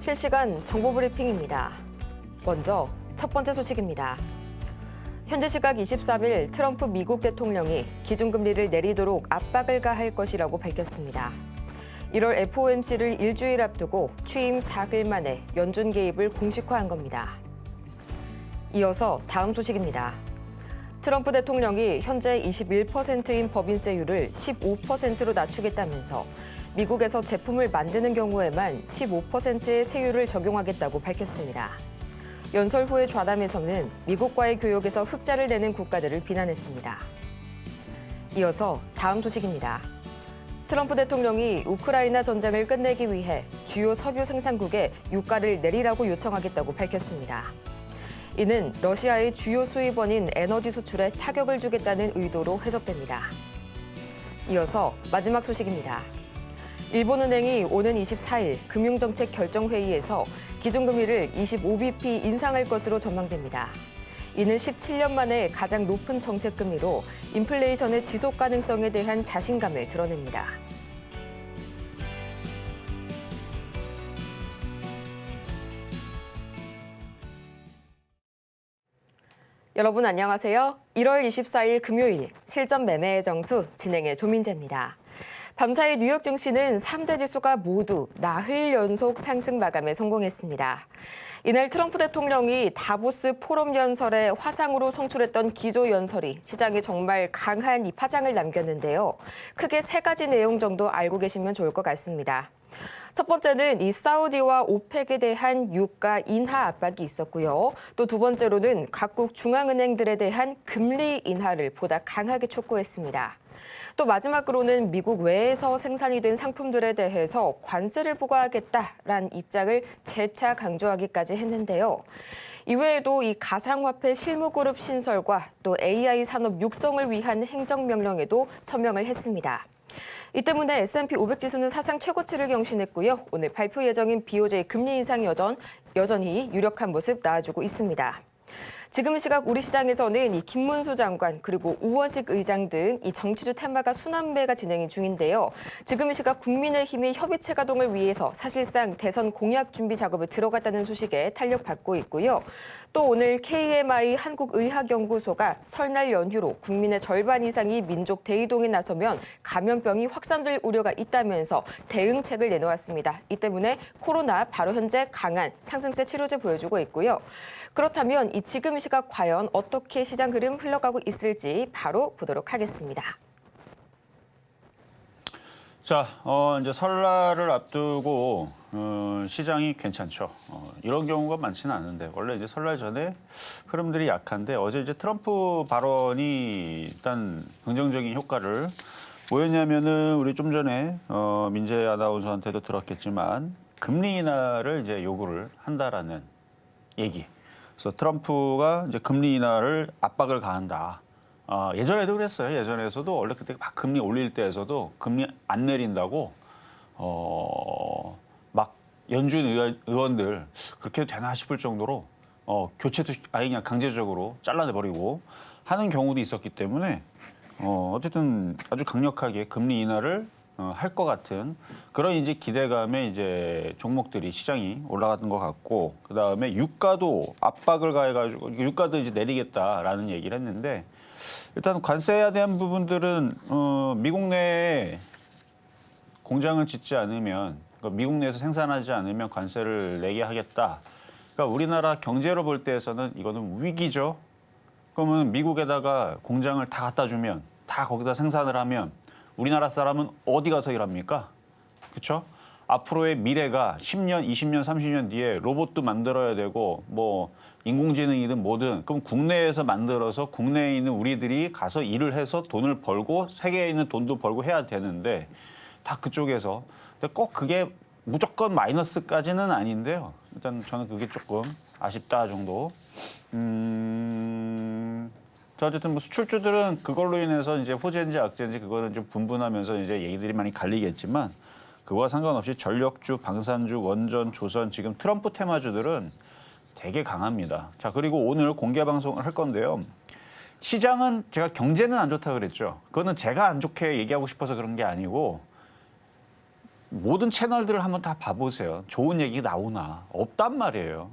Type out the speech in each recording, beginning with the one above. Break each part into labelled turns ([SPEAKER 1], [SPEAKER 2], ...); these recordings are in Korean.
[SPEAKER 1] 실시간 정보 브리핑입니다. 먼저 첫 번째 소식입니다. 현재 시각 23일 트럼프 미국 대통령이 기준금리를 내리도록 압박을 가할 것이라고 밝혔습니다. 1월 FOMC를 일주일 앞두고 취임 4일 만에 연준 개입을 공식화한 겁니다. 이어서 다음 소식입니다. 트럼프 대통령이 현재 21%인 법인세율을 15%로 낮추겠다면서 미국에서 제품을 만드는 경우에만 15%의 세율을 적용하겠다고 밝혔습니다. 연설 후의 좌담에서는 미국과의 교역에서 흑자를 내는 국가들을 비난했습니다. 이어서 다음 소식입니다. 트럼프 대통령이 우크라이나 전쟁을 끝내기 위해 주요 석유 생산국에 유가를 내리라고 요청하겠다고 밝혔습니다. 이는 러시아의 주요 수입원인 에너지 수출에 타격을 주겠다는 의도로 해석됩니다. 이어서 마지막 소식입니다. 일본은행이 오는 24일 금융정책 결정회의에서 기준금리를 25bp 인상할 것으로 전망됩니다. 이는 17년 만에 가장 높은 정책금리로 인플레이션의 지속 가능성에 대한 자신감을 드러냅니다. 여러분 안녕하세요. 1월 24일 금요일 실전 매매의 정수 진행의 조민재입니다. 밤사이 뉴욕 증시는 3대 지수가 모두 나흘 연속 상승 마감에 성공했습니다. 이날 트럼프 대통령이 다보스 포럼 연설에 화상으로 송출했던 기조 연설이 시장에 정말 강한 이 파장을 남겼는데요. 크게 세 가지 내용 정도 알고 계시면 좋을 것 같습니다. 첫 번째는 이 사우디와 오펙에 대한 유가 인하 압박이 있었고요. 또 두 번째로는 각국 중앙은행들에 대한 금리 인하를 보다 강하게 촉구했습니다. 또 마지막으로는 미국 외에서 생산이 된 상품들에 대해서 관세를 부과하겠다라는 입장을 재차 강조하기까지 했는데요. 이외에도 이 가상화폐 실무그룹 신설과 또 AI 산업 육성을 위한 행정명령에도 서명을 했습니다. 이 때문에 S&P 500 지수는 사상 최고치를 경신했고요. 오늘 발표 예정인 BOJ 금리 인상 여전히 유력한 모습 나와주고 있습니다. 지금 시각 우리 시장에서는 이 김문수 장관 그리고 우원식 의장 등 이 정치주 테마가 순환매가 진행 중인데요. 지금 시각 국민의힘이 협의체 가동을 위해서 사실상 대선 공약 준비 작업에 들어갔다는 소식에 탄력받고 있고요. 또 오늘 KMI 한국의학연구소가 설날 연휴로 국민의 절반 이상이 민족 대이동에 나서면 감염병이 확산될 우려가 있다면서 대응책을 내놓았습니다. 이 때문에 코로나 바로 현재 강한 상승세 치료제 보여주고 있고요. 그렇다면 이 지금 시각 과연 어떻게 시장 흐름 흘러가고 있을지 바로 보도록 하겠습니다.
[SPEAKER 2] 자, 이제 설날을 앞두고 시장이 괜찮죠. 이런 경우가 많지는 않은데 원래 이제 설날 전에 흐름들이 약한데 어제 이제 트럼프 발언이 일단 긍정적인 효과를 뭐였냐면은 우리 좀 전에 민재 아나운서한테도 들었겠지만 금리 인하를 이제 요구를 한다라는 얘기. 그래서 트럼프가 이제 금리 인하를 압박을 가한다. 예전에도 그랬어요. 예전에서도 원래 그때 막 금리 올릴 때에서도 금리 안 내린다고 막 연준 의원들 그렇게 해도 되나 싶을 정도로 교체도 아예 그냥 강제적으로 잘라내버리고 하는 경우도 있었기 때문에 어쨌든 아주 강력하게 금리 인하를 할 것 같은 그런 이제 기대감에 이제 종목들이 시장이 올라갔던 것 같고 그 다음에 유가도 압박을 가해가지고 유가도 이제 내리겠다라는 얘기를 했는데 일단 관세에 대한 부분들은 미국 내에 공장을 짓지 않으면 그러니까 미국 내에서 생산하지 않으면 관세를 내게 하겠다. 그러니까 우리나라 경제로 볼 때에서는 이거는 위기죠. 그러면 미국에다가 공장을 다 갖다 주면 다 거기다 생산을 하면 우리나라 사람은 어디 가서 일합니까? 그렇죠? 앞으로의 미래가 10년, 20년, 30년 뒤에 로봇도 만들어야 되고 뭐 인공지능이든 뭐든 그럼 국내에서 만들어서 국내에 있는 우리들이 가서 일을 해서 돈을 벌고 세계에 있는 돈도 벌고 해야 되는데 다 그쪽에서 근데 꼭 그게 무조건 마이너스까지는 아닌데요. 일단 저는 그게 조금 아쉽다 정도. 어쨌든 뭐 수출주들은 그걸로 인해서 이제 호재인지 악재인지 그거는 좀 분분하면서 이제 얘기들이 많이 갈리겠지만 그거와 상관없이 전력주, 방산주, 원전, 조선 지금 트럼프 테마주들은 되게 강합니다. 자, 그리고 오늘 공개 방송을 할 건데요. 시장은 제가 경제는 안 좋다 그랬죠. 그거는 제가 안 좋게 얘기하고 싶어서 그런 게 아니고 모든 채널들을 한번 다 봐보세요. 좋은 얘기 나오나? 없단 말이에요.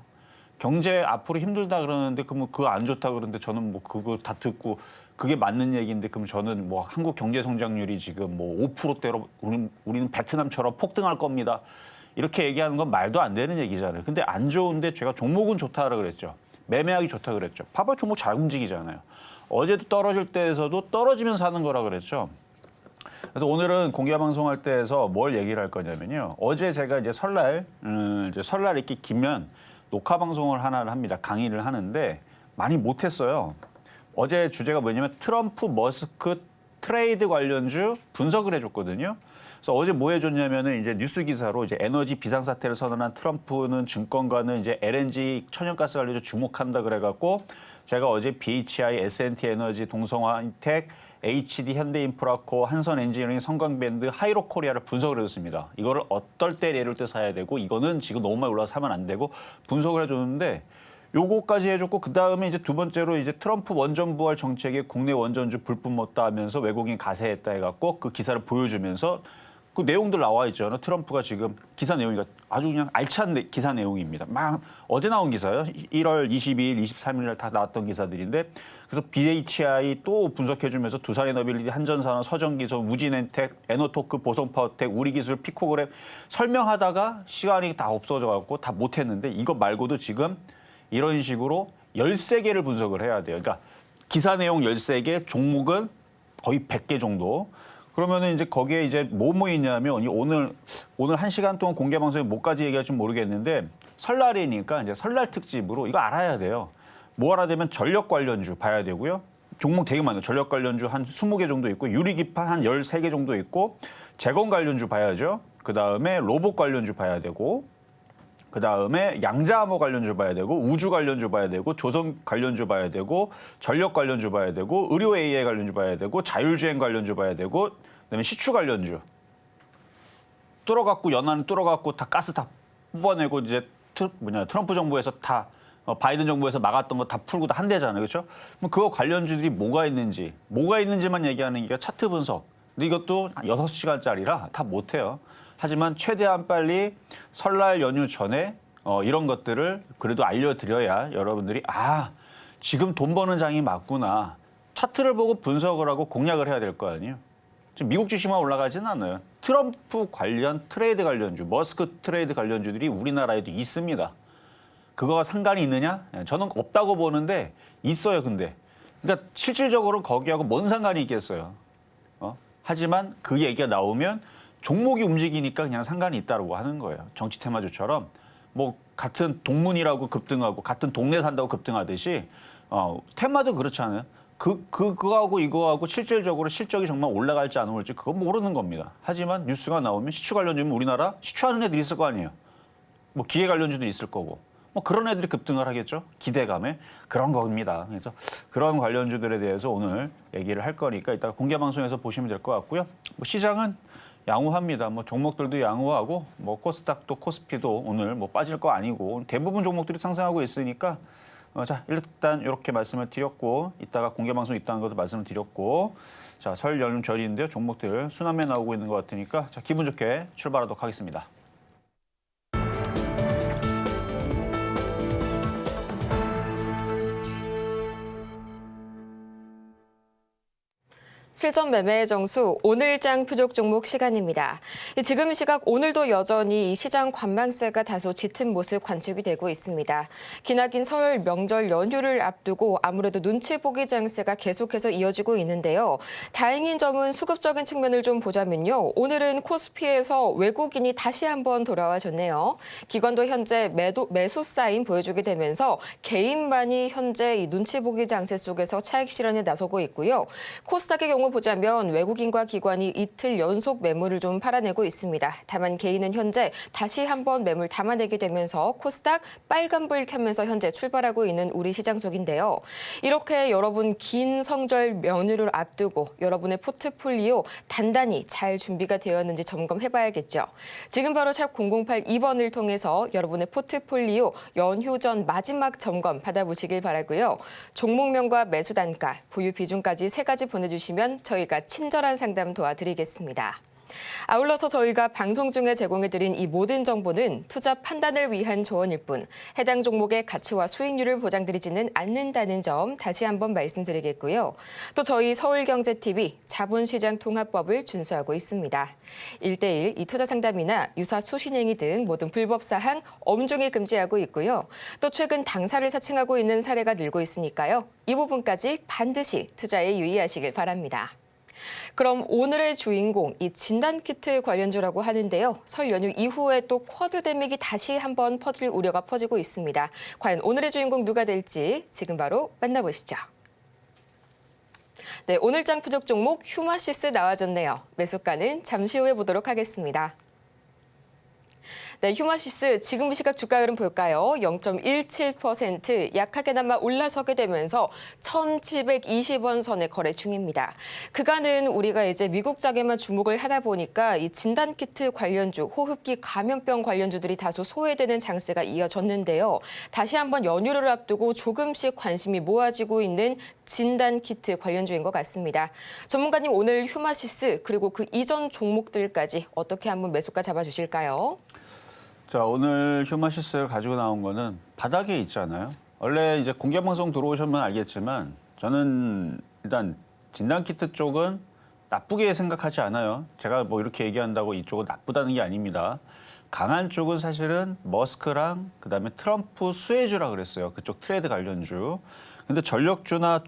[SPEAKER 2] 경제 앞으로 힘들다 그러는데 그러면 그거 안 좋다 그러는데 저는 뭐 그거 다 듣고 그게 맞는 얘기인데 그럼 저는 뭐 한국 경제 성장률이 지금 뭐 5%대로 우리는 베트남처럼 폭등할 겁니다. 이렇게 얘기하는 건 말도 안 되는 얘기잖아요. 근데 안 좋은데 제가 종목은 좋다라 그랬죠. 매매하기 좋다 그랬죠. 봐봐 종목 잘 움직이잖아요. 어제도 떨어질 때에서도 떨어지면서 하는 거라 그랬죠. 그래서 오늘은 공개 방송할 때에서 뭘 얘기를 할 거냐면요. 어제 제가 이제 설날 이렇게 기면 녹화 방송을 하나를 합니다. 강의를 하는데 많이 못했어요. 어제 주제가 뭐냐면 트럼프 머스크 트레이드 관련주 분석을 해줬거든요. 그래서 어제 뭐 해줬냐면은 이제 뉴스 기사로 이제 에너지 비상사태를 선언한 트럼프는 증권가는 이제 LNG 천연가스 관련주 주목한다 그래갖고 제가 어제 BHI, S&T 에너지, 동성화인텍, HD 현대인프라코, 한선엔지니어링, 성광밴드, 하이로코리아를 분석을 해줬습니다. 이거를 어떨 때 예를 때 사야 되고 이거는 지금 너무 많이 올라서 사면 안 되고 분석을 해줬는데 요거까지 해줬고 그다음에 이제 두 번째로 이제 트럼프 원전 부활 정책에 국내 원전주 불법 못다 하면서 외국인 가세했다 해갖고 그 기사를 보여주면서 그 내용들 나와 있잖아요. 트럼프가 지금 기사 내용이 아주 그냥 알찬 기사 내용입니다. 막 어제 나온 기사요. 1월 22일, 23일 날 다 나왔던 기사들인데 그래서 BHI 또 분석해주면서 두산에너빌리티, 한전산업, 서정기술, 우진엔텍, 에너토크, 보성파워텍, 우리기술, 피코그램 설명하다가 시간이 다 없어져갖고 다 못했는데 이거 말고도 지금 이런 식으로 13개를 분석을 해야 돼요. 그러니까 기사 내용 13개, 종목은 거의 100개 정도. 그러면은 이제 거기에 이제 뭐 있냐면 오늘 1시간 동안 공개 방송에 뭐까지 얘기할지 모르겠는데 설날이니까 이제 설날 특집으로 이거 알아야 돼요. 뭐 알아야 되면 전력 관련주 봐야 되고요. 종목 되게 많아요. 전력 관련주 한 20개 정도 있고 유리기판 한 13개 정도 있고 재건 관련주 봐야죠. 그다음에 로봇 관련주 봐야 되고 그다음에 양자암호 관련주 봐야 되고 우주 관련주 봐야 되고 조선 관련주 봐야 되고 전력 관련주 봐야 되고 의료 AI 관련주 봐야 되고 자율주행 관련주 봐야 되고 그다음에 시추 관련주 뚫어갖고 연안 뚫어갖고 다 가스 다 뽑아내고 이제 트럼프 정부에서 다 바이든 정부에서 막았던 거 다 풀고 다 한대잖아요. 그렇죠? 그럼 그거 관련주들이 뭐가 있는지만 얘기하는 게 차트 분석. 근데 이것도 6시간짜리라 다 못해요. 하지만 최대한 빨리 설날 연휴 전에 이런 것들을 그래도 알려드려야 여러분들이 지금 돈 버는 장이 맞구나. 차트를 보고 분석을 하고 공략을 해야 될 거 아니에요. 지금 미국 주식만 올라가지는 않아요. 트럼프 관련 트레이드 관련주, 머스크 트레이드 관련주들이 우리나라에도 있습니다. 그거가 상관이 있느냐? 저는 없다고 보는데 있어요. 근데 그러니까 실질적으로 거기하고 뭔 상관이 있겠어요. 하지만 그 얘기가 나오면 종목이 움직이니까 그냥 상관이 있다고 하는 거예요. 정치 테마주처럼 뭐 같은 동문이라고 급등하고 같은 동네 산다고 급등하듯이 테마도 그렇잖아요. 그거하고 이거하고 실질적으로 실적이 정말 올라갈지 안 올지 그건 모르는 겁니다. 하지만 뉴스가 나오면 시추 관련주면 우리나라 시추하는 애들이 있을 거 아니에요. 뭐 기계 관련주도 있을 거고 뭐 그런 애들이 급등을 하겠죠. 기대감에 그런 겁니다. 그래서 그런 관련주들에 대해서 오늘 얘기를 할 거니까 이따 공개 방송에서 보시면 될 것 같고요. 뭐 시장은 양호합니다. 뭐 종목들도 양호하고 뭐 코스닥도 코스피도 오늘 뭐 빠질 거 아니고 대부분 종목들이 상승하고 있으니까 자 일단 이렇게 말씀을 드렸고 이따가 공개 방송 있다는 것도 말씀을 드렸고 자 설 연휴 전인데요. 종목들 순환매 나오고 있는 것 같으니까 자 기분 좋게 출발하도록 하겠습니다.
[SPEAKER 1] 실전 매매의 정수 오늘장 표적 종목 시간입니다. 지금 시각 오늘도 여전히 시장 관망세가 다소 짙은 모습 관측이 되고 있습니다. 기나긴 설 명절 연휴를 앞두고 아무래도 눈치 보기 장세가 계속해서 이어지고 있는데요. 다행인 점은 수급적인 측면을 좀 보자면요. 오늘은 코스피에서 외국인이 다시 한번 돌아와줬네요. 기관도 현재 매수 사인 보여주게 되면서 개인만이 현재 이 눈치 보기 장세 속에서 차익 실현에 나서고 있고요. 코스닥의 경우 보자면 외국인과 기관이 이틀 연속 매물을 좀 팔아내고 있습니다. 다만 개인은 현재 다시 한번 매물 담아내게 되면서 코스닥 빨간불 켜면서 현재 출발하고 있는 우리 시장 속인데요. 이렇게 여러분 긴 성절 연휴를 앞두고 여러분의 포트폴리오 단단히 잘 준비가 되었는지 점검해봐야겠죠. 지금 바로 샵 0082번을 통해서 여러분의 포트폴리오 연휴 전 마지막 점검 받아보시길 바라고요. 종목명과 매수 단가, 보유 비중까지 3가지 보내주시면 저희가 친절한 상담 도와드리겠습니다. 아울러서 저희가 방송 중에 제공해드린 이 모든 정보는 투자 판단을 위한 조언일 뿐 해당 종목의 가치와 수익률을 보장드리지는 않는다는 점 다시 한번 말씀드리겠고요. 또 저희 서울경제TV 자본시장통합법을 준수하고 있습니다. 1:1 이 투자 상담이나 유사 수신행위 등 모든 불법 사항 엄중히 금지하고 있고요. 또 최근 당사를 사칭하고 있는 사례가 늘고 있으니까요. 이 부분까지 반드시 투자에 유의하시길 바랍니다. 그럼 오늘의 주인공, 이 진단키트 관련주라고 하는데요. 설 연휴 이후에 또 쿼드데믹이 다시 한번 퍼질 우려가 퍼지고 있습니다. 과연 오늘의 주인공 누가 될지 지금 바로 만나보시죠. 네, 오늘장 부족 종목 휴마시스 나와줬네요. 매수가는 잠시 후에 보도록 하겠습니다. 네, 휴마시스 지금 시각 주가 흐름 볼까요? 0.17% 약하게나마 올라서게 되면서 1,720원 선에 거래 중입니다. 그간은 우리가 이제 미국장에만 주목을 하다 보니까 이 진단키트 관련주, 호흡기 감염병 관련주들이 다소 소외되는 장세가 이어졌는데요. 다시 한번 연휴를 앞두고 조금씩 관심이 모아지고 있는 진단키트 관련주인 것 같습니다. 전문가님 오늘 휴마시스 그리고 그 이전 종목들까지 어떻게 한번 매수가 잡아주실까요?
[SPEAKER 2] 자, 오늘 휴마시스를 가지고 나온 거는 바닥에 있잖아요. 원래 이제 공개방송 들어오시면 알겠지만 저는 일단 진단키트 쪽은 나쁘게 생각하지 않아요. 제가 뭐 이렇게 얘기한다고 이쪽은 나쁘다는 게 아닙니다. 강한 쪽은 사실은 머스크랑 그다음에 트럼프 수혜주라 그랬어요. 그쪽 트레이드 관련주. 근데 전력주나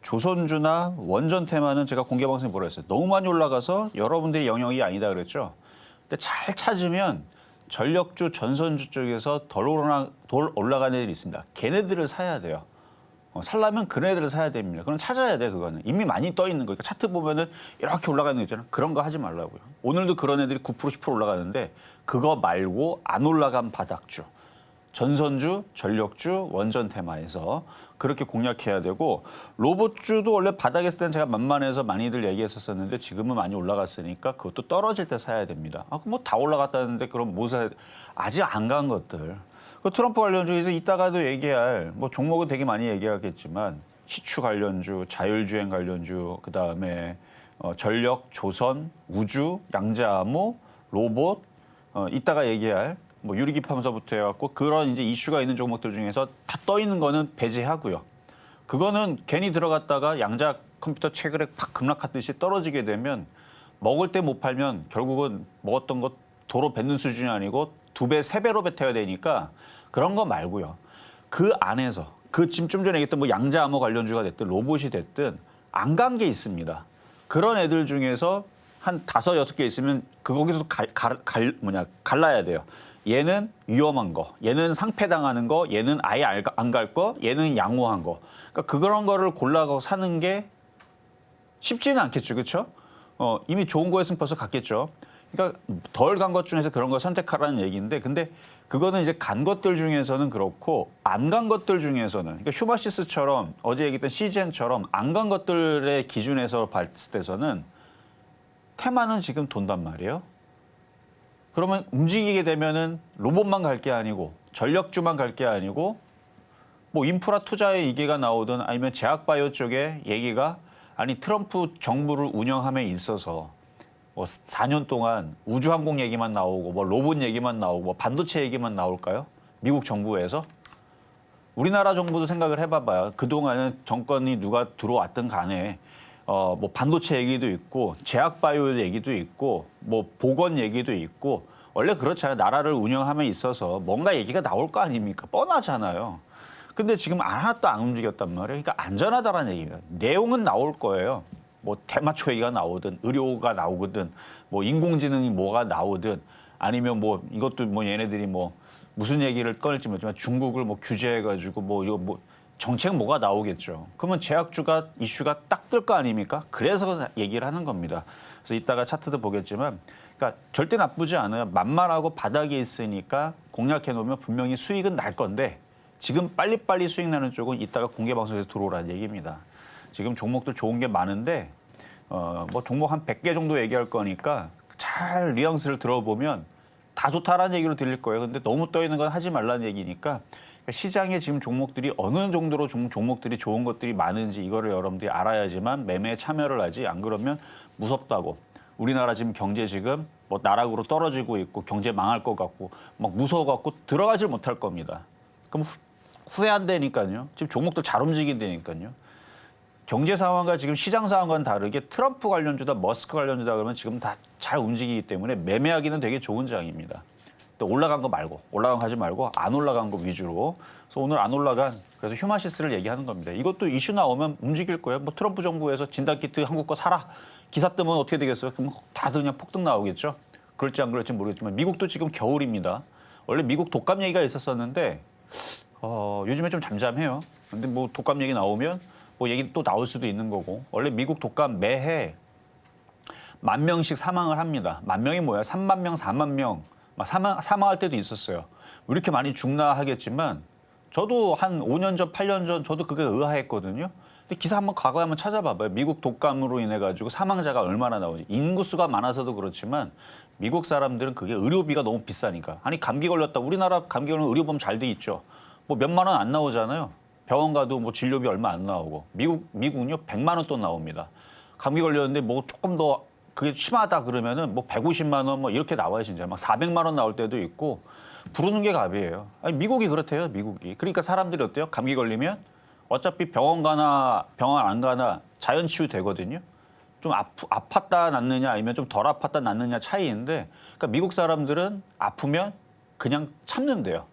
[SPEAKER 2] 조선주나 원전 테마는 제가 공개방송에 뭐라 했어요. 너무 많이 올라가서 여러분들의 영역이 아니다 그랬죠. 근데 잘 찾으면 전력주, 전선주 쪽에서 덜 올라가는 애들이 있습니다. 걔네들을 사야 돼요. 살려면 그네들을 사야 됩니다. 그럼 찾아야 돼, 그거는. 이미 많이 떠 있는 거니까 차트 보면은 이렇게 올라가는 거 있잖아요. 그런 거 하지 말라고요. 오늘도 그런 애들이 9%, 10% 올라가는데 그거 말고 안 올라간 바닥주, 전선주, 전력주, 원전 테마에서 그렇게 공략해야 되고 로봇주도 원래 바닥에 있을 때는 제가 만만해서 많이들 얘기했었는데 지금은 많이 올라갔으니까 그것도 떨어질 때 사야 됩니다. 아, 뭐 다 올라갔다는데 그럼 뭐 사야 돼? 아직 안 간 것들. 그 트럼프 관련주에서 이따가도 얘기할 뭐 종목은 되게 많이 얘기하겠지만 시추 관련주, 자율주행 관련주, 그다음에 전력, 조선, 우주, 양자암호, 로봇 이따가 얘기할 뭐 유리기판서부터 해갖고 그런 이제 이슈가 있는 종목들 중에서 다 떠 있는 거는 배제하고요. 그거는 괜히 들어갔다가 양자 컴퓨터 최근에 팍 급락하듯이 떨어지게 되면 먹을 때 못 팔면 결국은 먹었던 것 도로 뱉는 수준이 아니고 2배, 3배로 뱉어야 되니까 그런 거 말고요. 그 안에서 그 지금 좀 전에 얘기했던 뭐 양자암호 관련주가 됐든 로봇이 됐든 안 간 게 있습니다. 그런 애들 중에서 한 5, 6개 있으면 거기서 갈라야 돼요. 얘는 위험한 거, 얘는 상패당하는 거, 얘는 아예 안 갈 거, 얘는 양호한 거. 그러니까 그런 거를 골라서 사는 게 쉽지는 않겠죠, 그렇죠? 이미 좋은 거였으면 벌써 갔겠죠. 그러니까 덜 간 것 중에서 그런 걸 선택하라는 얘기인데, 근데 그거는 이제 간 것들 중에서는 그렇고 안 간 것들 중에서는, 그러니까 휴마시스처럼 어제 얘기했던 CGN처럼 안 간 것들의 기준에서 봤을 때서는 테마는 지금 돈단 말이에요. 그러면 움직이게 되면은 로봇만 갈 게 아니고 전력주만 갈 게 아니고 뭐 인프라 투자의 얘기가 나오든 아니면 제약바이오 쪽의 얘기가 아니 트럼프 정부를 운영함에 있어서 뭐 4년 동안 우주항공 얘기만 나오고 뭐 로봇 얘기만 나오고 뭐 반도체 얘기만 나올까요? 미국 정부에서? 우리나라 정부도 생각을 해봐봐요. 그동안은 정권이 누가 들어왔든 간에 뭐 반도체 얘기도 있고 제약바이오 얘기도 있고 뭐 보건 얘기도 있고 원래 그렇잖아요. 나라를 운영함에 있어서 뭔가 얘기가 나올 거 아닙니까? 뻔하잖아요. 근데 지금 하나도 안 움직였단 말이에요. 그러니까 안전하다라는 얘기입니다. 내용은 나올 거예요. 뭐 대마초 얘기가 나오든 의료가 나오거든 뭐 인공지능이 뭐가 나오든 아니면 뭐 이것도 뭐 얘네들이 뭐 무슨 얘기를 꺼낼지 모르지만 중국을 뭐 규제해가지고 뭐 이거 뭐 정책 뭐가 나오겠죠. 그러면 제약주가 이슈가 딱 뜰 거 아닙니까? 그래서 얘기를 하는 겁니다. 그래서 이따가 차트도 보겠지만 그러니까 절대 나쁘지 않아요. 만만하고 바닥에 있으니까 공략해 놓으면 분명히 수익은 날 건데 지금 빨리빨리 수익 나는 쪽은 이따가 공개방송에서 들어오라는 얘기입니다. 지금 종목들 좋은 게 많은데 뭐 종목 한 100개 정도 얘기할 거니까 잘 뉘앙스를 들어보면 다 좋다라는 얘기로 들릴 거예요. 근데 너무 떠 있는 건 하지 말라는 얘기니까 시장에 지금 종목들이 어느 정도로 종목들이 좋은 것들이 많은지 이거를 여러분들이 알아야지만 매매에 참여를 하지 안 그러면 무섭다고 우리나라 지금 경제 지금 뭐 나락으로 떨어지고 있고 경제 망할 것 같고 막 무서워갖고 들어가질 못할 겁니다. 그럼 후회한다니까요. 지금 종목들 잘 움직인다니까요. 경제 상황과 지금 시장 상황과는 다르게 트럼프 관련주다 머스크 관련주다 그러면 지금 다 잘 움직이기 때문에 매매하기는 되게 좋은 장입니다. 또 올라간 거 말고 올라간 거 하지 말고 안 올라간 거 위주로. 그래서 오늘 안 올라간 그래서 휴마시스를 얘기하는 겁니다. 이것도 이슈 나오면 움직일 거예요. 뭐 트럼프 정부에서 진단키트 한국 거 사라. 기사 뜨면 어떻게 되겠어요? 그럼 다들 그냥 폭등 나오겠죠. 그럴지 안 그럴지 모르겠지만 미국도 지금 겨울입니다. 원래 미국 독감 얘기가 있었었는데 요즘에 좀 잠잠해요. 근데 뭐 독감 얘기 나오면 뭐 얘기 또 나올 수도 있는 거고. 원래 미국 독감 매해 10,000명씩 사망을 합니다. 10,000명이 뭐야? 3만 명, 4만 명 막 사망할 때도 있었어요. 왜 이렇게 많이 죽나 하겠지만 저도 한 5년 전, 8년 전 저도 그게 의아했거든요. 근데 기사 한번 과거에 한번 찾아봐봐요. 미국 독감으로 인해 가지고 사망자가 얼마나 나오지. 인구수가 많아서도 그렇지만 미국 사람들은 그게 의료비가 너무 비싸니까. 아니 감기 걸렸다. 우리나라 감기 걸리면 의료보험 잘 돼 있죠. 뭐 몇만 원 안 나오잖아요. 병원 가도 뭐 진료비 얼마 안 나오고. 미국은요 100만 원 또 나옵니다. 감기 걸렸는데 뭐 조금 더 그게 심하다 그러면은 뭐 150만 원 뭐 이렇게 나와요 진짜. 막 400만 원 나올 때도 있고 부르는 게 갑이에요. 아니 미국이 그렇대요 미국이. 그러니까 사람들이 어때요? 감기 걸리면 어차피 병원 가나 병원 안 가나 자연 치유 되거든요. 좀 아팠다 낫느냐 아니면 좀 덜 아팠다 낫느냐 차이인데 그러니까 미국 사람들은 아프면 그냥 참는데요.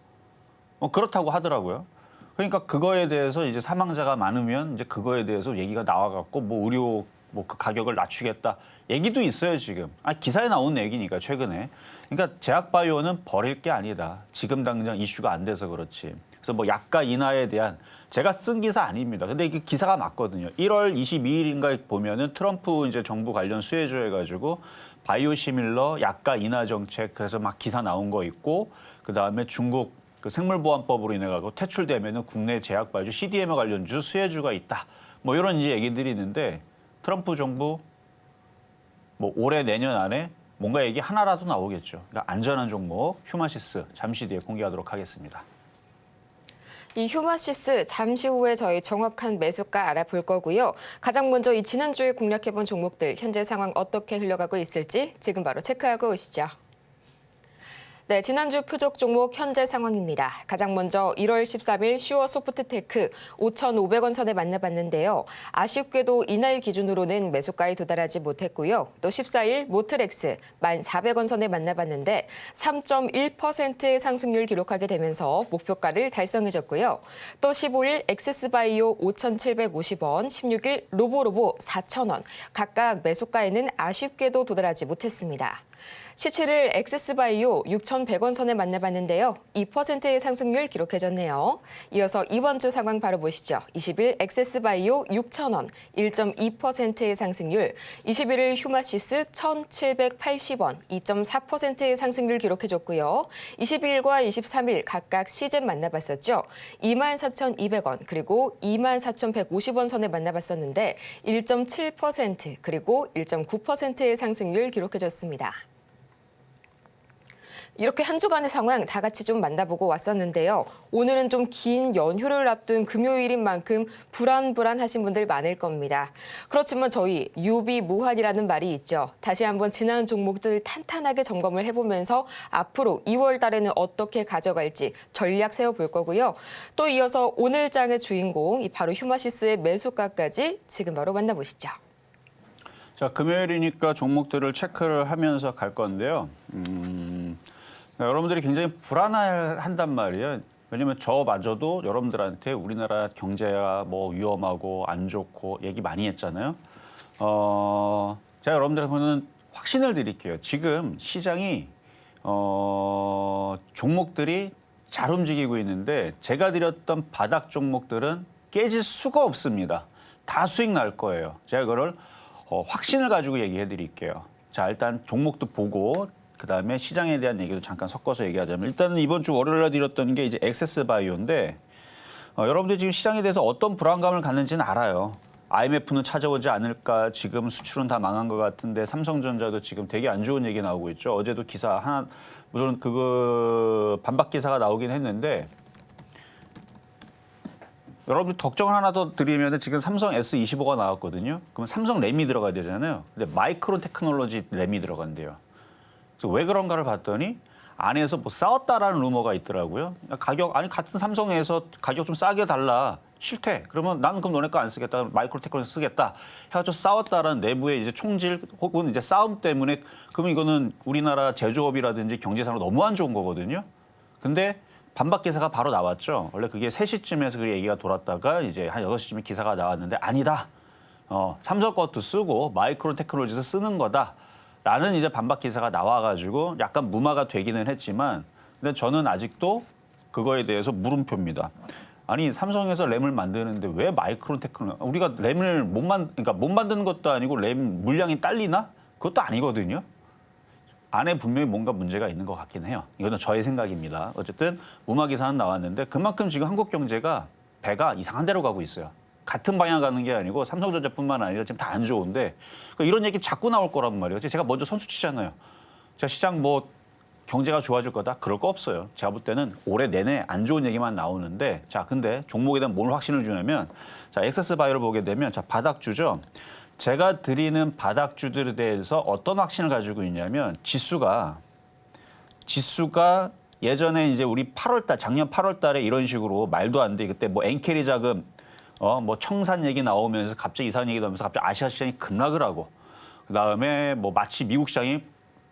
[SPEAKER 2] 그렇다고 하더라고요. 그러니까 그거에 대해서 이제 사망자가 많으면 이제 그거에 대해서 얘기가 나와갖고 뭐 의료 뭐 그 가격을 낮추겠다 얘기도 있어요 지금. 기사에 나온 얘기니까 최근에. 그러니까 제약바이오는 버릴 게 아니다. 지금 당장 이슈가 안 돼서 그렇지. 그래서 뭐 약가 인하에 대한 제가 쓴 기사 아닙니다. 근데 이게 기사가 맞거든요. 1월 22일인가 보면은 트럼프 이제 정부 관련 수혜주 해가지고 바이오시밀러 약가 인하 정책 그래서 막 기사 나온 거 있고 그 다음에 중국 그 생물보안법으로 인해 가지고 퇴출되면은 국내 제약바이오 CDMO 관련주 수혜주가 있다. 뭐 이런 이제 얘기들이 있는데 트럼프 정부 뭐 올해 내년 안에 뭔가 얘기 하나라도 나오겠죠. 그러니까 안전한 종목 휴마시스 잠시 뒤에 공개하도록 하겠습니다.
[SPEAKER 1] 이 휴마시스 잠시 후에 저희 정확한 매수가 알아볼 거고요. 가장 먼저 이 지난주에 공략해본 종목들 현재 상황 어떻게 흘러가고 있을지 지금 바로 체크하고 오시죠. 네, 지난주 표적 종목 현재 상황입니다. 가장 먼저 1월 13일 슈어소프트테크 5,500원 선에 만나봤는데요. 아쉽게도 이날 기준으로는 매수가에 도달하지 못했고요. 또 14일 모트렉스 1,400원 선에 만나봤는데 3.1%의 상승률 기록하게 되면서 목표가를 달성해줬고요. 또 15일 엑세스바이오 5,750원, 16일 로보로보 4,000원 각각 매수가에는 아쉽게도 도달하지 못했습니다. 17일 엑세스바이오 6,100원 선에 만나봤는데요. 2%의 상승률 기록해졌네요. 이어서 이번 주 상황 바로 보시죠. 20일 엑세스바이오 6,000원, 1.2%의 상승률. 21일 휴마시스 1,780원, 2.4%의 상승률 기록해줬고요. 22일과 23일 각각 시즌 만나봤었죠. 24,200원 그리고 24,150원 선에 만나봤었는데 1.7% 그리고 1.9%의 상승률 기록해줬습니다. 이렇게 한 주간의 상황 다 같이 좀 만나보고 왔었는데요. 오늘은 좀 긴 연휴를 앞둔 금요일인 만큼 불안하신 분들 많을 겁니다. 그렇지만 저희 유비무환이라는 말이 있죠. 다시 한번 지난 종목들 탄탄하게 점검을 해보면서 앞으로 2월 달에는 어떻게 가져갈지 전략 세워볼 거고요. 또 이어서 오늘 장의 주인공 바로 휴마시스의 매수가까지 지금 바로 만나보시죠.
[SPEAKER 2] 자, 금요일이니까 종목들을 체크를 하면서 갈 건데요. 여러분들이 굉장히 불안해한단 말이에요. 왜냐면 저마저도 여러분들한테 우리나라 경제가 뭐 위험하고 안 좋고 얘기 많이 했잖아요. 제가 여러분들한테는 확신을 드릴게요. 지금 시장이 종목들이 잘 움직이고 있는데 제가 드렸던 바닥 종목들은 깨질 수가 없습니다. 다 수익 날 거예요. 제가 그걸 확신을 가지고 얘기해 드릴게요. 자, 일단 종목도 보고 그다음에 시장에 대한 얘기도 잠깐 섞어서 얘기하자면 일단은 이번 주 월요일에 드렸던 게 이제 엑세스바이오인데 여러분들이 지금 시장에 대해서 어떤 불안감을 갖는지는 알아요. IMF는 찾아오지 않을까. 지금 수출은 다 망한 것 같은데 삼성전자도 지금 되게 안 좋은 얘기 나오고 있죠. 어제도 기사 하나 물론 그거 반박 기사가 나오긴 했는데 여러분들 걱정을 하나 더 드리면 지금 삼성 S25가 나왔거든요. 그럼 삼성 램이 들어가야 되잖아요. 근데 마이크론 테크놀로지 램이 들어간대요. 그래서 왜 그런가를 봤더니 안에서 뭐 싸웠다라는 루머가 있더라고요. 가격 아니 같은 삼성에서 가격 좀 싸게 달라. 싫대. 그러면 나는 그럼 너네 거 안 쓰겠다. 마이크로 테크놀로지 쓰겠다. 해가지고 싸웠다라는 내부의 이제 총질 혹은 이제 싸움 때문에 그러면 이거는 우리나라 제조업이라든지 경제상으로 너무 안 좋은 거거든요. 근데 반박 기사가 바로 나왔죠. 원래 그게 3시쯤에서 그 얘기가 돌았다가 이제 한 6시쯤에 기사가 나왔는데 아니다. 삼성 것도 쓰고 마이크론 테크놀로지에서 쓰는 거다라는 이제 반박 기사가 나와가지고 약간 무마가 되기는 했지만 근데 저는 아직도 그거에 대해서 물음표입니다. 아니 삼성에서 램을 만드는데 왜 마이크론 테크놀로지 우리가 램을 그러니까 못 만드는 것도 아니고 램 물량이 딸리나? 그것도 아니거든요. 안에 분명히 뭔가 문제가 있는 것 같긴 해요. 이거는 저의 생각입니다. 어쨌든 무마 기사는 나왔는데 그만큼 지금 한국 경제가 배가 이상한 데로 가고 있어요. 같은 방향 가는 게 아니고 삼성전자뿐만 아니라 지금 다 안 좋은데 그러니까 이런 얘기 자꾸 나올 거란 말이에요. 제가 먼저 선수 치잖아요. 자 시장 뭐 경제가 좋아질 거다? 그럴 거 없어요. 제가 볼 때는 올해 내내 안 좋은 얘기만 나오는데 자 근데 종목에 대한 뭘 확신을 주냐면 자 엑세스바이오를 보게 되면 자 바닥주죠. 제가 드리는 바닥주들에 대해서 어떤 확신을 가지고 있냐면 지수가 예전에 이제 우리 8월 작년 8월 달에 이런 식으로 말도 안 돼. 그때 뭐 엔캐리 자금 뭐 청산 얘기 나오면서 갑자기 이상한 얘기 나오면서 갑자기 아시아 시장이 급락을 하고 그다음에 뭐 마치 미국 시장이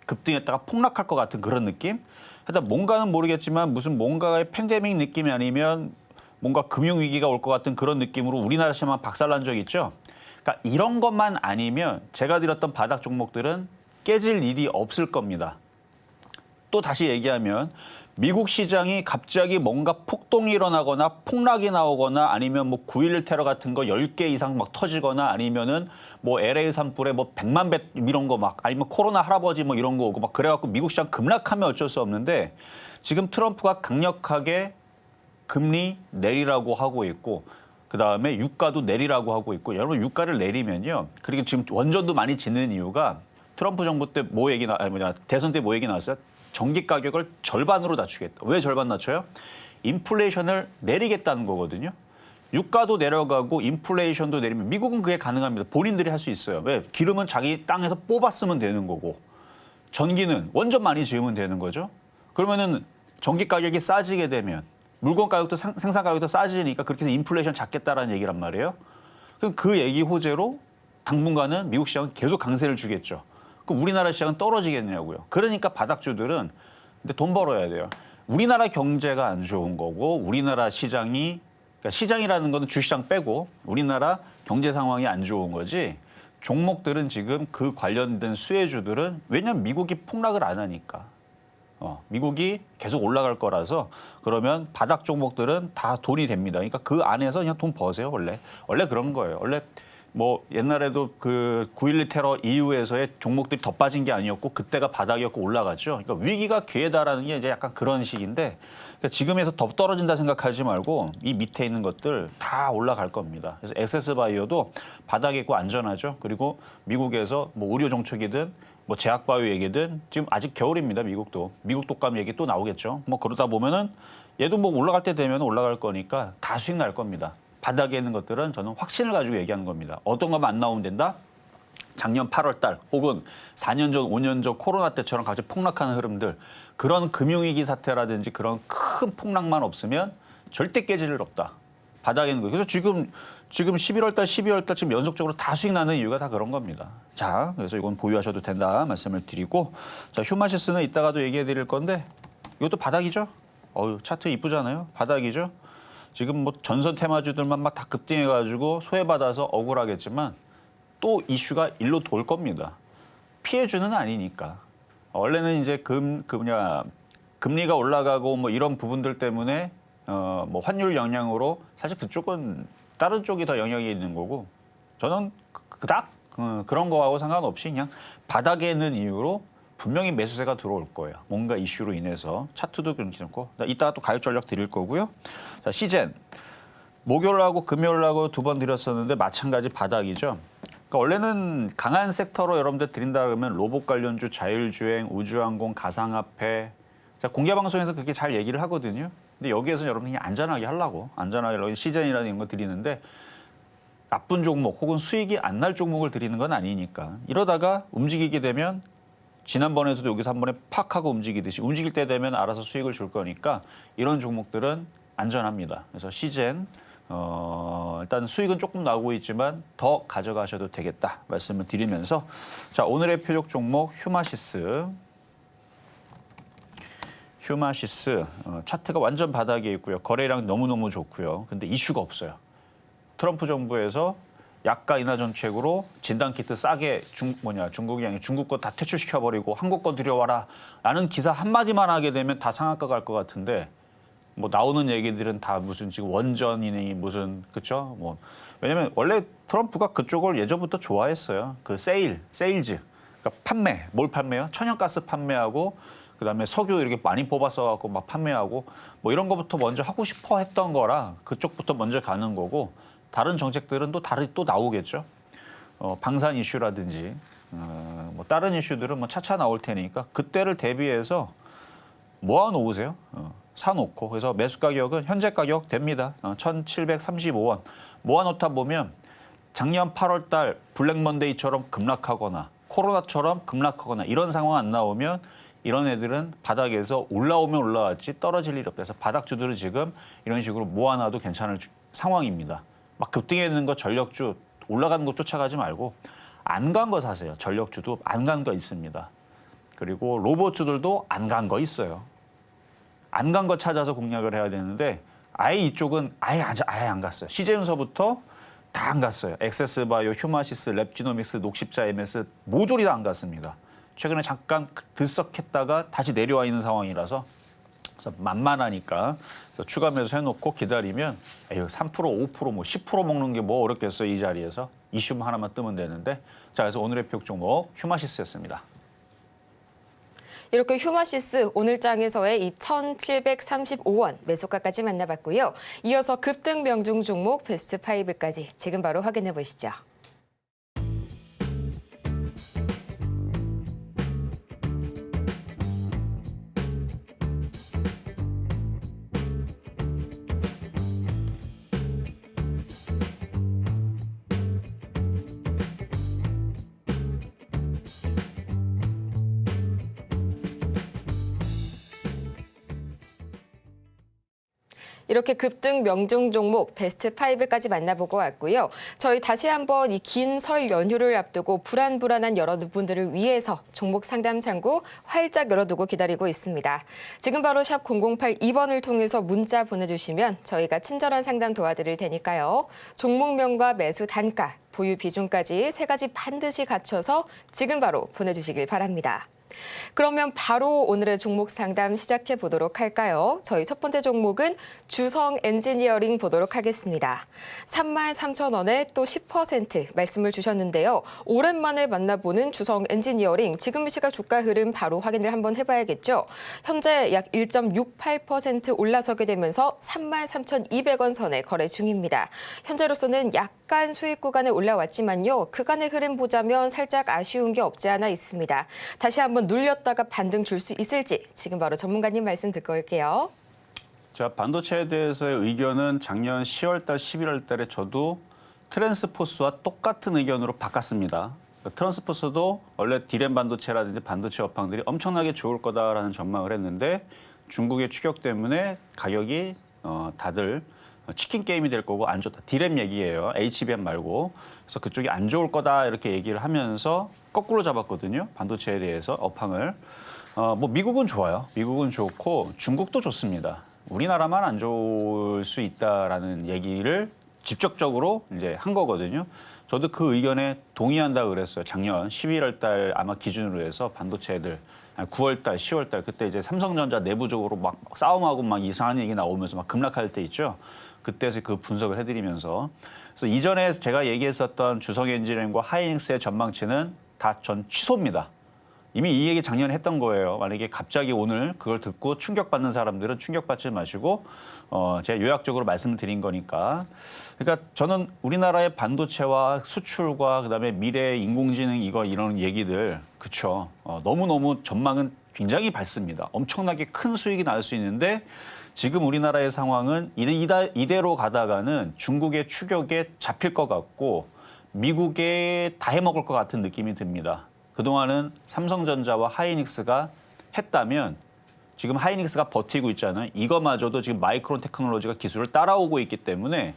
[SPEAKER 2] 급등했다가 폭락할 것 같은 그런 느낌? 하여튼 뭔가는 모르겠지만 무슨 뭔가의 팬데믹 느낌이 아니면 뭔가 금융위기가 올 것 같은 그런 느낌으로 우리나라 시장만 박살난 적 있죠. 그러니까 이런 것만 아니면 제가 드렸던 바닥 종목들은 깨질 일이 없을 겁니다. 또 다시 얘기하면 미국 시장이 갑자기 뭔가 폭동이 일어나거나 폭락이 나오거나 아니면 뭐 9.11 테러 같은 거 10개 이상 막 터지거나 아니면은 뭐 LA 산불에 뭐 100만 배 이런 거 막 아니면 코로나 할아버지 뭐 이런 거 오고 막 그래갖고 미국 시장 급락하면 어쩔 수 없는데 지금 트럼프가 강력하게 금리 내리라고 하고 있고 그다음에 유가도 내리라고 하고 있고 여러분 유가를 내리면요. 그리고 지금 원전도 많이 짓는 이유가 트럼프 정부 때 뭐 얘기 대선 때 뭐 얘기 나왔어요? 전기 가격을 절반으로 낮추겠다. 왜 절반 낮춰요? 인플레이션을 내리겠다는 거거든요. 유가도 내려가고 인플레이션도 내리면 미국은 그게 가능합니다. 본인들이 할 수 있어요. 왜? 기름은 자기 땅에서 뽑았으면 되는 거고 전기는 원전 많이 지으면 되는 거죠. 그러면은 전기 가격이 싸지게 되면 물건 가격도 생산 가격도 싸지니까 그렇게 해서 인플레이션 잡겠다라는 얘기란 말이에요. 그럼 그 얘기 호재로 당분간은 미국 시장은 계속 강세를 주겠죠. 그럼 우리나라 시장은 떨어지겠냐고요. 그러니까 바닥주들은 근데 돈 벌어야 돼요. 우리나라 경제가 안 좋은 거고 우리나라 시장이 그러니까 시장이라는 거는 주시장 빼고 우리나라 경제 상황이 안 좋은 거지 종목들은 지금 그 관련된 수혜주들은 왜냐하면 미국이 폭락을 안 하니까. 미국이 계속 올라갈 거라서 그러면 바닥 종목들은 다 돈이 됩니다. 그러니까 그 안에서 그냥 돈 버세요, 원래. 원래 그런 거예요. 원래 뭐 옛날에도 그 9.12 테러 이후에서의 종목들이 더 빠진 게 아니었고 그때가 바닥이었고 올라갔죠. 그러니까 위기가 기회다라는 게 이제 약간 그런 식인데 그러니까 지금에서 더 떨어진다 생각하지 말고 이 밑에 있는 것들 다 올라갈 겁니다. 그래서 엑세스바이오도 바닥에 있고 안전하죠. 그리고 미국에서 뭐 의료 종촉이든 뭐 제약바이오 얘기든 지금 아직 겨울입니다. 미국도. 미국 독감 얘기 또 나오겠죠. 뭐 그러다 보면은 얘도 뭐 올라갈 때 되면 올라갈 거니까 다 수익 날 겁니다. 바닥에 있는 것들은 저는 확신을 가지고 얘기하는 겁니다. 어떤 것만 안 나오면 된다? 작년 8월 달 혹은 4년 전, 5년 전 코로나 때처럼 갑자기 폭락하는 흐름들 그런 금융위기 사태라든지 그런 큰 폭락만 없으면 절대 깨질 일 없다. 바닥에 있는 거예요. 그래서 지금 11월 달, 12월 달 지금 연속적으로 다 수익 나는 이유가 다 그런 겁니다. 자, 그래서 이건 보유하셔도 된다 말씀을 드리고 자, 휴마시스는 이따가도 얘기해 드릴 건데 이것도 바닥이죠? 차트 이쁘잖아요. 바닥이죠? 지금 뭐 전선 테마주들만 막 다 급등해가지고 소외받아서 억울하겠지만 또 이슈가 일로 돌 겁니다. 피해주는 아니니까. 원래는 이제 금리가 올라가고 뭐 이런 부분들 때문에 뭐 환율 영향으로 사실 그쪽은 다른 쪽이 더 영향이 있는 거고 저는 그닥 그런 거하고 상관없이 그냥 바닥에 있는 이유로 분명히 매수세가 들어올 거예요. 뭔가 이슈로 인해서 차트도 괜찮고 이따가 또 가격 전략 드릴 거고요. 자, 시젠 목요일하고 금요일하고 두 번 드렸었는데 마찬가지 바닥이죠. 그러니까 원래는 강한 섹터로 여러분들 드린다 그러면 로봇 관련주, 자율주행, 우주항공, 가상화폐 자, 공개 방송에서 그렇게 잘 얘기를 하거든요. 근데 여기에서는 여러분이 안전하게 하려고 시즌이라는 이런 거 드리는데 나쁜 종목 혹은 수익이 안 날 종목을 드리는 건 아니니까 이러다가 움직이게 되면 지난번에서도 여기서 한 번에 팍 하고 움직이듯이 움직일 때 되면 알아서 수익을 줄 거니까 이런 종목들은 안전합니다. 그래서 시젠 일단 수익은 조금 나오고 있지만 더 가져가셔도 되겠다 말씀을 드리면서 자 오늘의 표적 종목 휴마시스 차트가 완전 바닥에 있고요. 거래량 너무너무 좋고요. 근데 이슈가 없어요. 트럼프 정부에서 약가 인하 정책으로 진단키트 싸게 중국이 아니라 중국 거 다 퇴출시켜버리고 한국 거 들여와라 라는 기사 한마디만 하게 되면 다 상한가 갈 것 같은데 뭐 나오는 얘기들은 다 무슨 지금 원전이니 무슨 그렇죠? 뭐 왜냐면 원래 트럼프가 그쪽을 예전부터 좋아했어요. 그 세일즈 그러니까 판매 뭘 판매요? 천연가스 판매하고 그다음에 석유 이렇게 많이 뽑아서 갖고 막 판매하고 뭐 이런 거부터 먼저 하고 싶어 했던 거라 그쪽부터 먼저 가는 거고 다른 정책들은 또 나오겠죠. 방산 이슈라든지 뭐 다른 이슈들은 뭐 차차 나올 테니까 그때를 대비해서 모아놓으세요. 사놓고 그래서 매수 가격은 현재 가격 됩니다. 1,735원 모아놓다 보면 작년 8월 달 블랙먼데이처럼 급락하거나 코로나처럼 급락하거나 이런 상황 안 나오면 이런 애들은 바닥에서 올라오면 올라왔지 떨어질 일이 없다. 그래서 바닥주들은 지금 이런 식으로 모아놔도 괜찮을 상황입니다. 막 급등해 있는 거 전력주 올라가는 거 쫓아가지 말고 안 간 거 사세요. 전력주도 안 간 거 있습니다. 그리고 로봇주들도 안 간 거 있어요. 안 간 거 찾아서 공략을 해야 되는데 아예 이쪽은 아예 안 갔어요. CJ운서부터 다 안 갔어요. 엑세스바이오, 휴마시스, 랩지노믹스, 녹십자, MS 모조리 다 안 갔습니다. 최근에 잠깐 들썩했다가 다시 내려와 있는 상황이라서 그래서 만만하니까 그래서 추가 매수 해놓고 기다리면 3%, 5%, 뭐 10% 먹는 게 뭐 어렵겠어요. 이 자리에서 이슈 하나만 뜨면 되는데 자 그래서 오늘의 표적 종목 휴마시스였습니다.
[SPEAKER 1] 이렇게 휴마시스 오늘장에서의 이 1,735원 매수가까지 만나봤고요. 이어서 급등 명중 종목 베스트 5까지 지금 바로 확인해 보시죠. 이렇게 급등 명중 종목 베스트 5까지 만나보고 왔고요. 저희 다시 한번 이 긴 설 연휴를 앞두고 불안한 여러분들을 위해서 종목 상담 창구 활짝 열어두고 기다리고 있습니다. 지금 바로 샵 0082번을 통해서 문자 보내주시면 저희가 친절한 상담 도와드릴 테니까요. 종목명과 매수 단가, 보유 비중까지 세 가지 반드시 갖춰서 지금 바로 보내주시길 바랍니다. 그러면 바로 오늘의 종목 상담 시작해 보도록 할까요? 저희 첫 번째 종목은 주성 엔지니어링 보도록 하겠습니다. 33,000원에 또 10% 말씀을 주셨는데요. 오랜만에 만나보는 주성 엔지니어링 지금 이 시각 주가 흐름 바로 확인을 한번 해봐야겠죠. 현재 약 1.68% 올라서게 되면서 33,200원 선에 거래 중입니다. 현재로서는 약간 수익 구간에 올라왔지만요. 그간의 흐름 보자면 살짝 아쉬운 게 없지 않아 있습니다. 다시 한번 눌렸다가 반등 줄 수 있을지 지금 바로 전문가님 말씀 듣고 올게요.
[SPEAKER 2] 자, 반도체에 대해서의 의견은 작년 10월 달, 11월 달에 저도 트랜스포스와 똑같은 의견으로 바꿨습니다. 트랜스포스도 원래 디램 반도체라든지 반도체 업황들이 엄청나게 좋을 거다라는 전망을 했는데 중국의 추격 때문에 가격이 다들 치킨 게임이 될 거고 안 좋다. 디램 얘기예요. HBM 말고. 그래서 그쪽이 안 좋을 거다 이렇게 얘기를 하면서 거꾸로 잡았거든요. 반도체에 대해서 업황을. 뭐 미국은 좋아요. 미국은 좋고 중국도 좋습니다. 우리나라만 안 좋을 수 있다라는 얘기를 직접적으로 이제 한 거거든요. 저도 그 의견에 동의한다 그랬어요. 작년 11월 달 아마 기준으로 해서 반도체들 9월 달, 10월 달 그때 이제 삼성전자 내부적으로 막 싸움하고 막 이상한 얘기 나오면서 막 급락할 때 있죠. 그때서 그 분석을 해드리면서 그래서 이전에 제가 얘기했었던 주성엔지니어링과 하이닉스의 전망치는 다 전 취소입니다. 이미 이 얘기 작년에 했던 거예요. 만약에 갑자기 오늘 그걸 듣고 충격받는 사람들은 충격받지 마시고 제가 요약적으로 말씀드린 거니까. 그러니까 저는 우리나라의 반도체와 수출과 그다음에 미래 인공지능 이런 얘기들 그쵸. 너무너무 전망은 굉장히 밝습니다. 엄청나게 큰 수익이 날 수 있는데 지금 우리나라의 상황은 이대로 가다가는 중국의 추격에 잡힐 것 같고 미국에 다 해먹을 것 같은 느낌이 듭니다. 그동안은 삼성전자와 하이닉스가 했다면 지금 하이닉스가 버티고 있잖아요. 이거마저도 지금 마이크론 테크놀로지가 기술을 따라오고 있기 때문에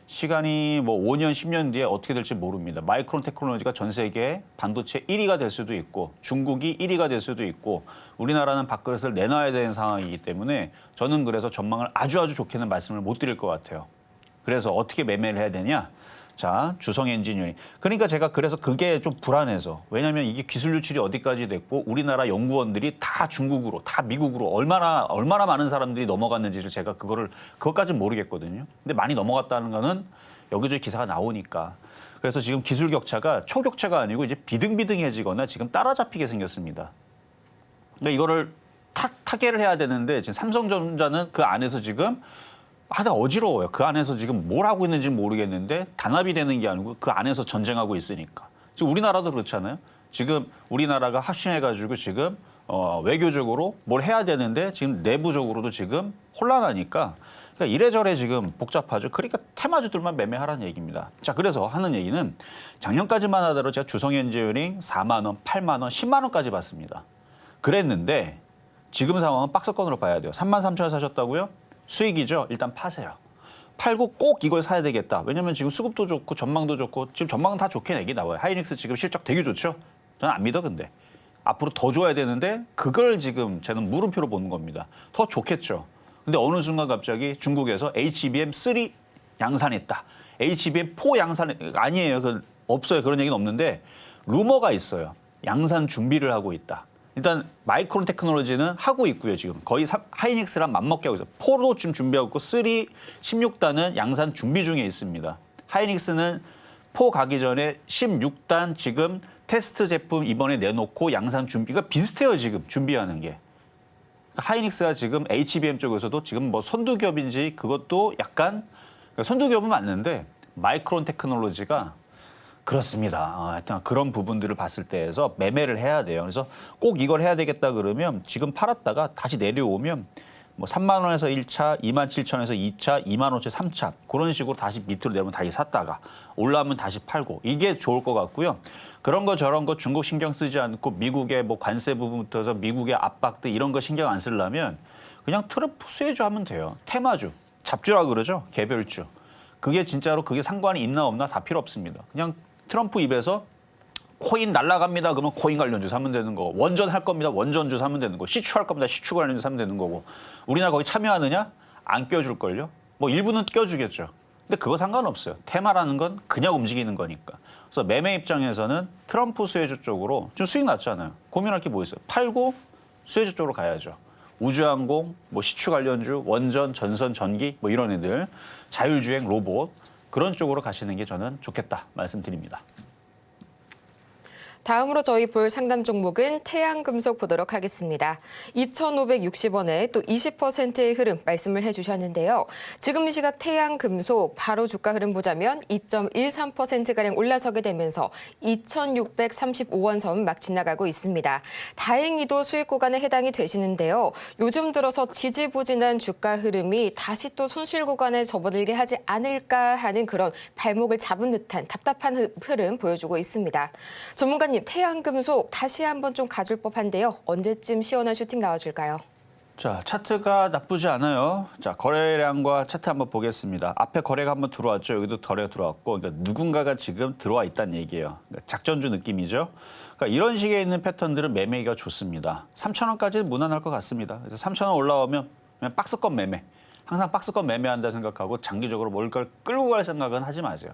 [SPEAKER 2] 시간이 뭐 5년, 10년 뒤에 어떻게 될지 모릅니다. 마이크론 테크놀로지가 전 세계 반도체 1위가 될 수도 있고 중국이 1위가 될 수도 있고 우리나라는 밥그릇을 내놔야 되는 상황이기 때문에 저는 그래서 전망을 아주 좋게는 말씀을 못 드릴 것 같아요. 그래서 어떻게 매매를 해야 되냐? 자, 주성 엔지니어링. 그러니까 제가 그래서 그게 좀 불안해서. 왜냐하면 이게 기술 유출이 어디까지 됐고 우리나라 연구원들이 다 중국으로, 다 미국으로 얼마나 많은 사람들이 넘어갔는지를 제가 그것까지는 모르겠거든요. 근데 많이 넘어갔다는 거는 여기저기 기사가 나오니까. 그래서 지금 기술 격차가 초격차가 아니고 이제 비등비등해지거나 지금 따라잡히게 생겼습니다. 그러니까 이거를 타개를 해야 되는데 지금 삼성전자는 그 안에서 지금 하다 어지러워요. 그 안에서 지금 뭘 하고 있는지는 모르겠는데 단합이 되는 게 아니고 그 안에서 전쟁하고 있으니까. 지금 우리나라도 그렇잖아요. 지금 우리나라가 합심해가지고 지금 외교적으로 뭘 해야 되는데 지금 내부적으로도 지금 혼란하니까 그러니까 이래저래 지금 복잡하죠. 그러니까 테마주들만 매매하라는 얘기입니다. 자, 그래서 하는 얘기는 작년까지만 하더라도 제가 주성엔지니어링 4만 원, 8만 원, 10만 원까지 봤습니다. 그랬는데 지금 상황은 박스권으로 봐야 돼요. 3만 3천 원 사셨다고요? 수익이죠. 일단 파세요. 팔고 꼭 이걸 사야 되겠다. 왜냐면 지금 수급도 좋고 전망도 좋고 지금 전망은 다 좋게 얘기 나와요. 하이닉스 지금 실적 되게 좋죠. 저는 안 믿어 근데. 앞으로 더 좋아야 되는데 그걸 지금 저는 물음표로 보는 겁니다. 더 좋겠죠. 근데 어느 순간 갑자기 중국에서 HBM3 양산했다. HBM4 양산 아니에요. 없어요. 그런 얘기는 없는데 루머가 있어요. 양산 준비를 하고 있다. 일단 마이크론 테크놀로지는 하고 있고요. 지금 거의 하이닉스랑 맞먹게 하고 있어요. 4도 지금 준비하고 있고 3, 16단은 양산 준비 중에 있습니다. 하이닉스는 4 가기 전에 16단 지금 테스트 제품 이번에 내놓고 양산 준비가 비슷해요. 지금 준비하는 게. 하이닉스가 지금 HBM 쪽에서도 지금 뭐 선두기업인지 그것도 약간 선두기업은 맞는데 마이크론 테크놀로지가 그렇습니다. 하여튼 그런 부분들을 봤을 때에서 매매를 해야 돼요. 그래서 꼭 이걸 해야 되겠다 그러면 지금 팔았다가 다시 내려오면 뭐 3만 원에서 1차, 2만 7천 원에서 2차, 2만 5천 3차 그런 식으로 다시 밑으로 내려오면 다시 샀다가 올라오면 다시 팔고 이게 좋을 것 같고요. 그런 거 저런 거 중국 신경 쓰지 않고 미국의 뭐 관세 부분부터 해서 미국의 압박들 이런 거 신경 안 쓰려면 그냥 트럼프 수혜주 하면 돼요. 테마주, 잡주라 그러죠. 개별주. 그게 진짜로 그게 상관이 있나 없나 다 필요 없습니다. 그냥 트럼프 입에서 코인 날라갑니다. 그러면 코인 관련주 사면 되는 거고 원전 할 겁니다. 원전주 사면 되는 거고 시추할 겁니다. 시추 관련주 사면 되는 거고 우리나라 거기 참여하느냐? 안 껴줄걸요? 뭐 일부는 껴주겠죠. 근데 그거 상관없어요. 테마라는 건 그냥 움직이는 거니까. 그래서 매매 입장에서는 트럼프 수혜주 쪽으로 지금 수익 났잖아요. 고민할 게 뭐 있어요? 팔고 수혜주 쪽으로 가야죠. 우주항공, 뭐 시추 관련주, 원전, 전선, 전기 뭐 이런 애들, 자율주행, 로봇 그런 쪽으로 가시는 게 저는 좋겠다 말씀드립니다.
[SPEAKER 1] 다음으로 저희 볼 상담 종목은 태양금속 보도록 하겠습니다. 2,560원에 또 20%의 흐름 말씀을 해주셨는데요. 지금 이 시각 태양금속 바로 주가 흐름 보자면 2.13%가량 올라서게 되면서 2,635원 선 막 지나가고 있습니다. 다행히도 수익 구간에 해당이 되시는데요. 요즘 들어서 지지부진한 주가 흐름이 다시 또 손실 구간에 접어들게 하지 않을까 하는 그런 발목을 잡은 듯한 답답한 흐름 보여주고 있습니다. 전문가님, 태양금속 다시 한번 좀 가줄 법한데요. 언제쯤 시원한 슈팅 나와줄까요?
[SPEAKER 2] 자, 차트가 나쁘지 않아요. 자, 거래량과 차트 한번 보겠습니다. 앞에 거래가 한번 들어왔죠. 여기도 거래가 들어왔고, 그러니까 누군가가 지금 들어와 있다는 얘기예요. 그러니까 작전주 느낌이죠. 그러니까 이런 식의 있는 패턴들은 매매가 좋습니다. 3,000원까지는 무난할 것 같습니다. 그래서 3,000원 올라오면 그냥 박스권 매매. 항상 박스권 매매한다 생각하고 장기적으로 뭘 끌고 갈 생각은 하지 마세요.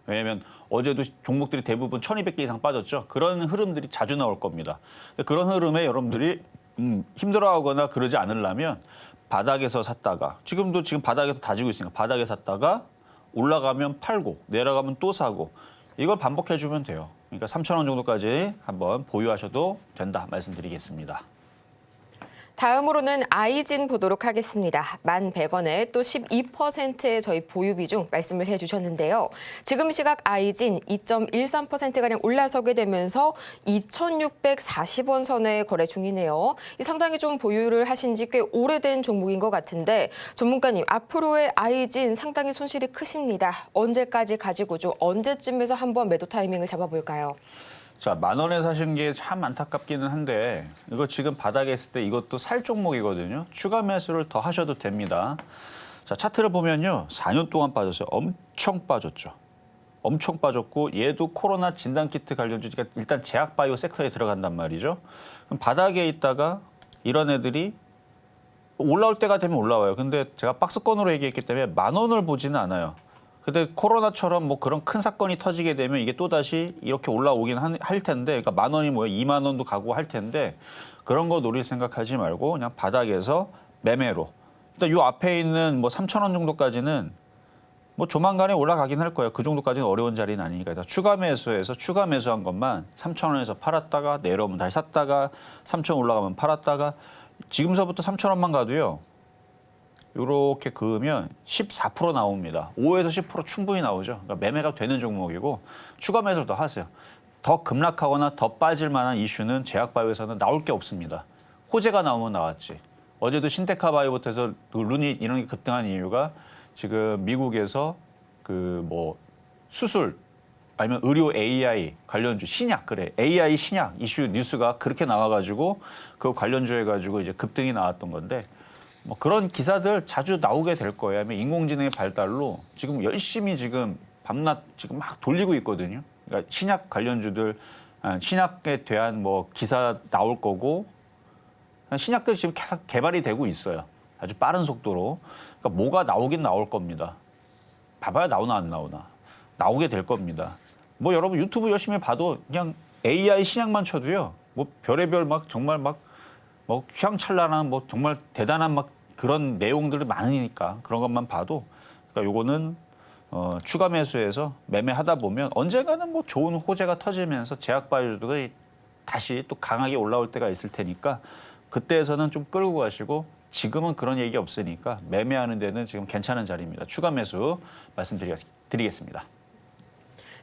[SPEAKER 2] 왜냐하면 어제도 종목들이 대부분 1,200개 이상 빠졌죠. 그런 흐름들이 자주 나올 겁니다. 그런 흐름에 여러분들이 힘들어하거나 그러지 않으려면 바닥에서 샀다가 지금 바닥에서 다지고 있으니까 바닥에 샀다가 올라가면 팔고 내려가면 또 사고 이걸 반복해주면 돼요. 그러니까 3,000원 정도까지 한번 보유하셔도 된다 말씀드리겠습니다.
[SPEAKER 1] 다음으로는 아이진 보도록 하겠습니다. 11,100원에 또 12%의 저희 보유 비중 말씀을 해주셨는데요. 지금 시각 아이진 2.13%가량 올라서게 되면서 2,640원 선에 거래 중이네요. 상당히 좀 보유를 하신 지 꽤 오래된 종목인 것 같은데 전문가님, 앞으로의 아이진 상당히 손실이 크십니다. 언제까지 가지고 좀 언제쯤에서 한번 매도 타이밍을 잡아볼까요?
[SPEAKER 2] 자, 10,000원에 사신 게 참 안타깝기는 한데 이거 지금 바닥에 있을 때 이것도 살 종목이거든요. 추가 매수를 더 하셔도 됩니다. 자, 차트를 보면요. 4년 동안 빠졌어요. 엄청 빠졌죠. 엄청 빠졌고 얘도 코로나 진단키트 관련주니까 일단 제약바이오 섹터에 들어간단 말이죠. 그럼 바닥에 있다가 이런 애들이 올라올 때가 되면 올라와요. 근데 제가 박스권으로 얘기했기 때문에 10,000원을 보지는 않아요. 근데 코로나처럼 뭐 그런 큰 사건이 터지게 되면 이게 또다시 이렇게 올라오긴 할 텐데, 그러니까 10,000원이 뭐예요? 20,000원도 가고 할 텐데 그런 거 노릴 생각하지 말고 그냥 바닥에서 매매로. 일단 요 앞에 있는 뭐 3,000원 정도까지는 뭐 조만간에 올라가긴 할 거예요. 그 정도까지는 어려운 자리는 아니니까. 추가 매수해서 추가 매수한 것만 3,000원에서 팔았다가 내려오면 다시 샀다가 3,000원 올라가면 팔았다가 지금서부터 3,000원만 가도요. 이렇게 그으면 14% 나옵니다. 5에서 10% 충분히 나오죠. 그러니까 매매가 되는 종목이고 추가 매수를 더 하세요. 더 급락하거나 더 빠질 만한 이슈는 제약바이오에서는 나올 게 없습니다. 호재가 나오면 나왔지. 어제도 신테카바이오부터 해서 루닛 이런 게 급등한 이유가 지금 미국에서 그 뭐 수술 아니면 의료 AI 관련주 신약 그래 AI 신약 이슈 뉴스가 그렇게 나와가지고 그 관련주 해가지고 이제 급등이 나왔던 건데 뭐 그런 기사들 자주 나오게 될 거예요. 아니면 인공지능의 발달로 지금 열심히 지금 밤낮 지금 막 돌리고 있거든요. 그러니까 신약 관련주들 신약에 대한 뭐 기사 나올 거고 신약들 지금 계속 개발이 되고 있어요. 아주 빠른 속도로. 그러니까 뭐가 나오긴 나올 겁니다. 봐봐야 나오나 안 나오나. 나오게 될 겁니다. 뭐 여러분 유튜브 열심히 봐도 그냥 AI 신약만 쳐도요. 뭐 별의별 막 정말 막 뭐 휘황찬란한 뭐 정말 대단한 막 그런 내용들이 많으니까 그런 것만 봐도 그러니까 요거는 추가 매수해서 매매하다 보면 언젠가는 뭐 좋은 호재가 터지면서 제약바이오주들이 다시 또 강하게 올라올 때가 있을 테니까 그때에서는 좀 끌고 가시고 지금은 그런 얘기 없으니까 매매하는 데는 지금 괜찮은 자리입니다. 추가 매수 말씀드리겠습니다.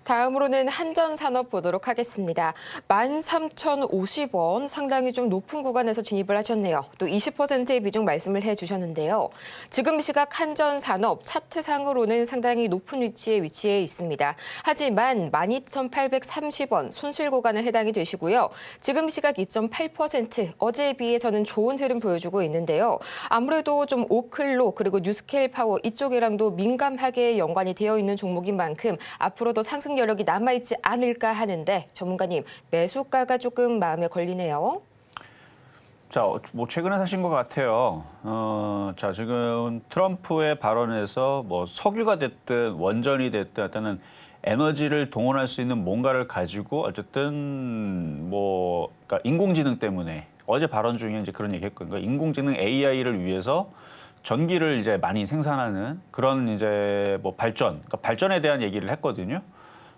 [SPEAKER 1] 다음으로는 한전산업 보도록 하겠습니다. 13,050원 상당히 좀 높은 구간에서 진입을 하셨네요. 또 20%의 비중 말씀을 해주셨는데요. 지금 시각 한전산업 차트상으로는 상당히 높은 위치에 위치해 있습니다. 하지만 12,830원 손실 구간에 해당이 되시고요. 지금 시각 2.8% 어제에 비해서는 좋은 흐름 보여주고 있는데요. 아무래도 좀 오클로 그리고 뉴스케일 파워 이쪽이랑도 민감하게 연관이 되어 있는 종목인 만큼 앞으로도 상승 여력이 남아있지 않을까 하는데 전문가님 매수가가 조금 마음에 걸리네요.
[SPEAKER 2] 자, 뭐 최근에 사신 것 같아요. 자, 지금 트럼프의 발언에서 뭐 석유가 됐든 원전이 됐든 일단은 에너지를 동원할 수 있는 뭔가를 가지고 어쨌든 뭐 그러니까 인공지능 때문에 어제 발언 중에 이제 그런 얘기했거든요. 그러니까 인공지능 AI를 위해서 전기를 이제 많이 생산하는 그런 이제 뭐 발전, 그러니까 발전에 대한 얘기를 했거든요.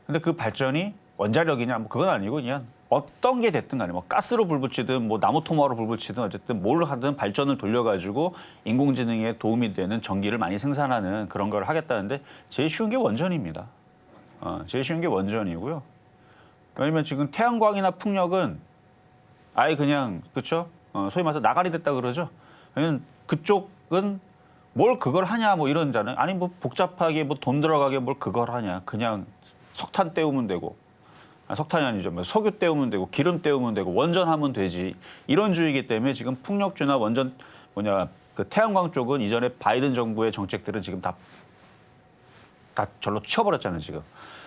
[SPEAKER 2] 근데 그 발전이 원자력이냐 뭐 그건 아니고 그냥 어떤 게 됐든 간에 뭐 가스로 불 붙이든 뭐 나무 토막으로 불 붙이든 어쨌든 뭘 하든 발전을 돌려가지고 인공지능에 도움이 되는 전기를 많이 생산하는 그런 걸 하겠다는데 제일 쉬운 게 원전입니다. 제일 쉬운 게 원전이고요. 왜냐면 지금 태양광이나 풍력은 아예 그냥 그렇죠? 소위 말해서 나가리 됐다 그러죠. 왜냐면 그쪽은 뭘 그걸 하냐 뭐 이런잖아요. 아니 뭐 복잡하게 뭐 돈 들어가게 뭘 그걸 하냐. 그냥 석탄 때우면 되고, 석탄이 아니죠. 석유 때우면 되고, 기름 때우면 되고, 원전하면 되지. 이런 주의이기 때문에 지금 풍력주나 원전 그 태양광 쪽은 이전에 바이든 정부의 정책들은 지금 다 절로 치워버렸잖아요, 지금.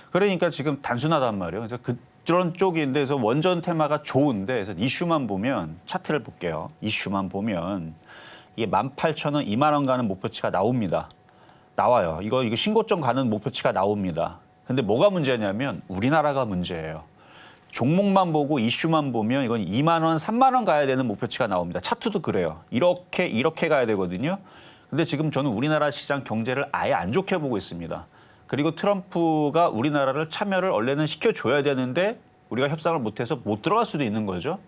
[SPEAKER 2] 그러니까 지금 단순하단 말이에요. 그래서 그런 쪽인데, 그래서 원전 테마가 좋은데, 그래서 이슈만 보면 차트를 볼게요. 이슈만 보면 이게 18,000원, 2만 원 가는 목표치가 나옵니다. 나와요. 이거 신고점 가는 목표치가 나옵니다. 근데 뭐가 문제냐면 우리나라가 문제예요. 종목만 보고 이슈만 보면 이건 2만 원, 3만 원 가야 되는 목표치가 나옵니다. 차트도 그래요. 이렇게 가야 되거든요. 근데 지금 저는 우리나라 시장 경제를 아예 안 좋게 보고 있습니다. 그리고 트럼프가 우리나라를 참여를 원래는 시켜줘야 되는데 우리가 협상을 못해서 못 들어갈 수도 있는 거죠.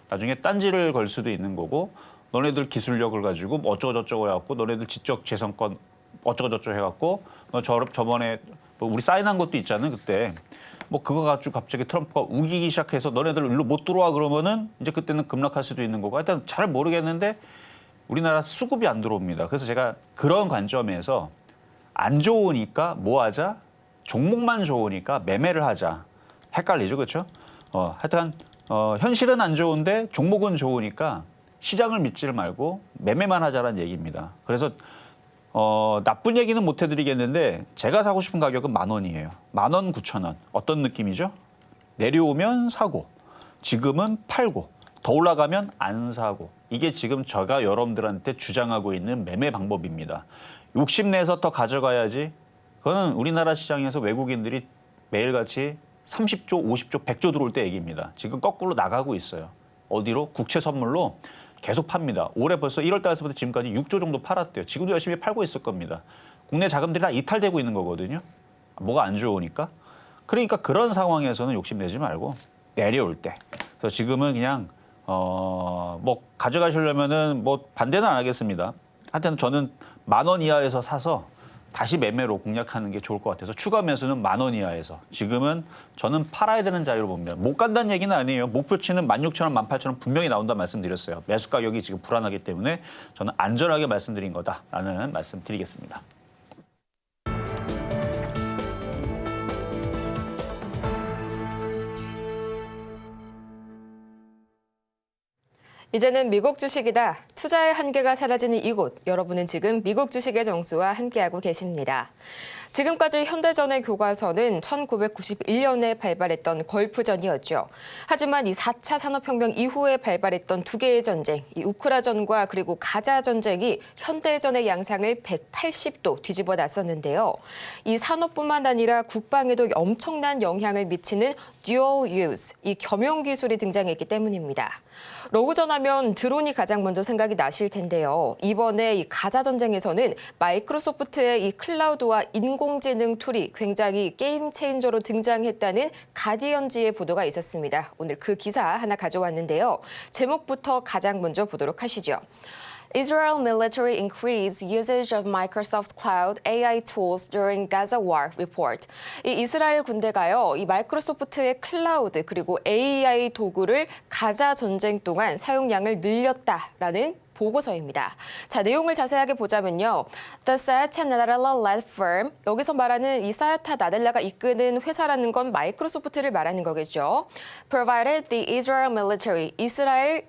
[SPEAKER 2] 나중에 딴지를 걸 수도 있는 거고 너네들 기술력을 가지고 뭐 어쩌고저쩌고 해갖고 너네들 지적 재산권 어쩌고저쩌고 해갖고 저번에 뭐 우리 사인한 것도 있잖아요. 그때 뭐 그거 가지고 갑자기 트럼프가 우기기 시작해서 너네들 일로 못 들어와 그러면은 이제 그때는 급락할 수도 있는 거고 하여튼 잘 모르겠는데 우리나라 수급이 안 들어옵니다. 그래서 제가 그런 관점에서 안 좋으니까 뭐 하자? 종목만 좋으니까 매매를 하자. 헷갈리죠, 그렇죠? 하여튼 현실은 안 좋은데 종목은 좋으니까 시장을 믿지를 말고 매매만 하자라는 얘기입니다. 그래서 나쁜 얘기는 못 해드리겠는데 제가 사고 싶은 가격은 10,000원이에요. 10,000원, 9,000원. 어떤 느낌이죠? 내려오면 사고, 지금은 팔고, 더 올라가면 안 사고. 이게 지금 제가 여러분들한테 주장하고 있는 매매 방법입니다. 욕심내서 더 가져가야지. 그거는 우리나라 시장에서 외국인들이 매일같이 30조, 50조, 100조 들어올 때 얘기입니다. 지금 거꾸로 나가고 있어요. 어디로? 국채 선물로 계속 팝니다. 올해 벌써 1월 달서부터 지금까지 6조 정도 팔았대요. 지금도 열심히 팔고 있을 겁니다. 국내 자금들이 다 이탈되고 있는 거거든요. 뭐가 안 좋으니까. 그러니까 그런 상황에서는 욕심내지 말고 내려올 때. 그래서 지금은 그냥 뭐 가져가시려면은 뭐 반대는 안 하겠습니다. 하여튼 저는 10,000원 이하에서 사서 다시 매매로 공략하는 게 좋을 것 같아서 추가 매수는 10,000원 이하에서 지금은 저는 팔아야 되는 자리로 봅니다. 못 간다는 얘기는 아니에요. 목표치는 16,000원, 18,000원 분명히 나온다 말씀드렸어요. 매수 가격이 지금 불안하기 때문에 저는 안전하게 말씀드린 거다라는 말씀 드리겠습니다.
[SPEAKER 1] 이제는 미국 주식이다. 투자의 한계가 사라지는 이곳. 여러분은 지금 미국 주식의 정수와 함께하고 계십니다. 지금까지 현대전의 교과서는 1991년에 발발했던 걸프전이었죠. 하지만 이 4차 산업혁명 이후에 발발했던 두 개의 전쟁, 이 우크라전과 그리고 가자 전쟁이 현대전의 양상을 180도 뒤집어 놨었는데요. 이 산업뿐만 아니라 국방에도 엄청난 영향을 미치는 dual use, 이 겸용 기술이 등장했기 때문입니다. 러그전하면 드론이 가장 먼저 생각이 나실 텐데요. 이번에 이 가자 전쟁에서는 마이크로소프트의 이 클라우드와 인공지능 툴이 굉장히 게임 체인저로 등장했다는 가디언지의 보도가 있었습니다. 오늘 그 기사 하나 가져왔는데요. 제목부터 가장 먼저 보도록 하시죠. Israel military increased usage of Microsoft Cloud AI tools during Gaza war report. 이 이스라엘 군대가요, 이 마이크로소프트의 클라우드 그리고 AI 도구를 가자 전쟁 동안 사용량을 늘렸다라는 보고서입니다. 자, 내용을 자세하게 보자면요. The Sayata Nadella-led firm, 여기서 말하는 이 사야타 나델라가 이끄는 회사라는 건 마이크로소프트를 말하는 거겠죠. Provided the Israel military, 이스라엘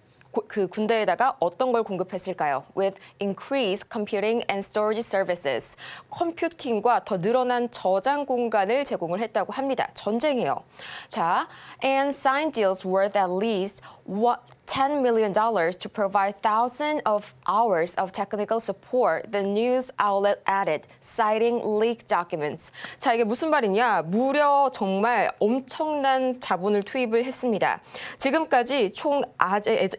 [SPEAKER 1] 그 군대에다가 어떤 걸 공급했을까요? With increased computing and storage services. 컴퓨팅과 더 늘어난 저장 공간을 제공을 했다고 합니다. 전쟁이에요. 자, and signed deals worth at least $10 million to provide thousands of hours of technical support, the news outlet added, citing leaked documents. 자, 이게 무슨 말이냐? 무려 정말 엄청난 자본을 투입을 했습니다. 지금까지 총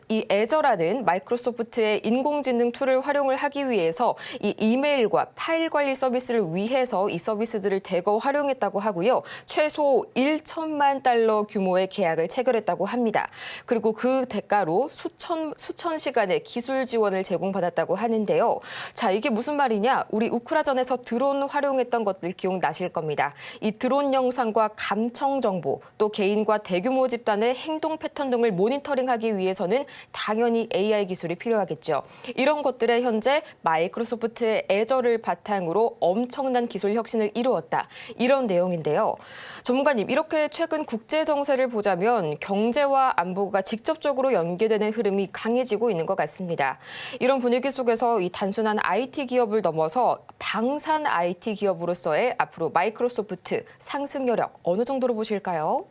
[SPEAKER 1] 이 애저라는 마이크로소프트의 인공지능 툴을 활용을 하기 위해서 이 이메일과 파일 관리 서비스를 위해서 이 서비스들을 대거 활용했다고 하고요. 최소 1천만 달러 규모의 계약을 체결했다고 합니다. 그리고 그 대가로 수천 시간의 기술 지원을 제공받았다고 하는데요. 자, 이게 무슨 말이냐? 우리 우크라전에서 드론 활용했던 것들 기억나실 겁니다. 이 드론 영상과 감청 정보, 또 개인과 대규모 집단의 행동 패턴 등을 모니터링하기 위해서는 당연히 AI 기술이 필요하겠죠. 이런 것들에 현재 마이크로소프트의 애저를 바탕으로 엄청난 기술 혁신을 이루었다. 이런 내용인데요. 전문가님, 이렇게 최근 국제 정세를 보자면 경제와 안보가 직접적으로 연계되는 흐름이 강해지고 있는 것 같습니다. 이런 분위기 속에서 이 단순한 IT 기업을 넘어서 방산 IT 기업으로서의 앞으로 마이크로소프트 상승 여력 어느 정도로 보실까요?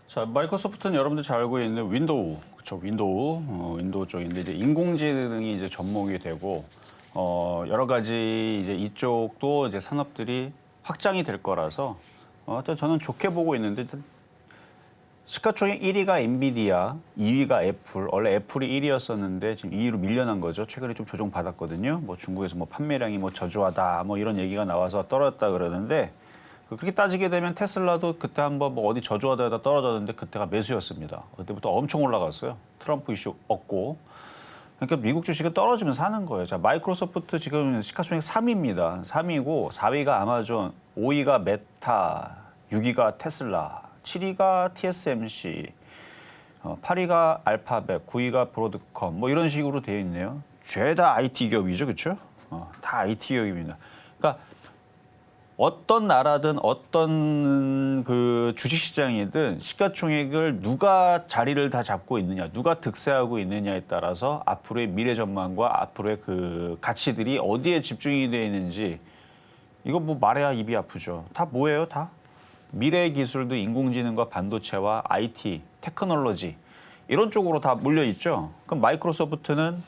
[SPEAKER 2] 자, 마이크로소프트는 여러분들 잘 알고 있는 윈도우, 그렇죠? 윈도우 쪽인데 이제 인공지능이 이제 접목이 되고 여러 가지 이제 이쪽도 이제 산업들이 확장이 될 거라서 저는 좋게 보고 있는데 시가총액 1위가 엔비디아, 2위가 애플. 원래 애플이 1위였었는데 지금 2위로 밀려난 거죠. 최근에 좀 조정 받았거든요. 뭐 중국에서 뭐 판매량이 뭐 저조하다, 뭐 이런 얘기가 나와서 떨어졌다 그러는데 그렇게 따지게 되면 테슬라도 그때 한번 뭐 어디 저조하다가 떨어졌는데 그때가 매수였습니다. 그때부터 엄청 올라갔어요. 트럼프 이슈 없고. 그러니까 미국 주식은 떨어지면 사는 거예요. 자, 마이크로소프트 지금 시가총액 3위입니다. 3위고 4위가 아마존, 5위가 메타, 6위가 테슬라, 7위가 TSMC, 8위가 알파벳, 9위가 브로드컴 뭐 이런 식으로 되어 있네요. 죄다 IT 기업이죠, 그렇죠? 다 IT 기업입니다. 그러니까 어떤 나라든 어떤 그 주식시장이든 시가총액을 누가 자리를 다 잡고 있느냐, 누가 득세하고 있느냐에 따라서 앞으로의 미래 전망과 앞으로의 그 가치들이 어디에 집중이 되어 있는지 이거 뭐 말해야 입이 아프죠. 다 뭐예요, 다? 미래 기술도 인공지능과 반도체와 IT, 테크놀로지 이런 쪽으로 다 몰려 있죠. 그럼 마이크로소프트는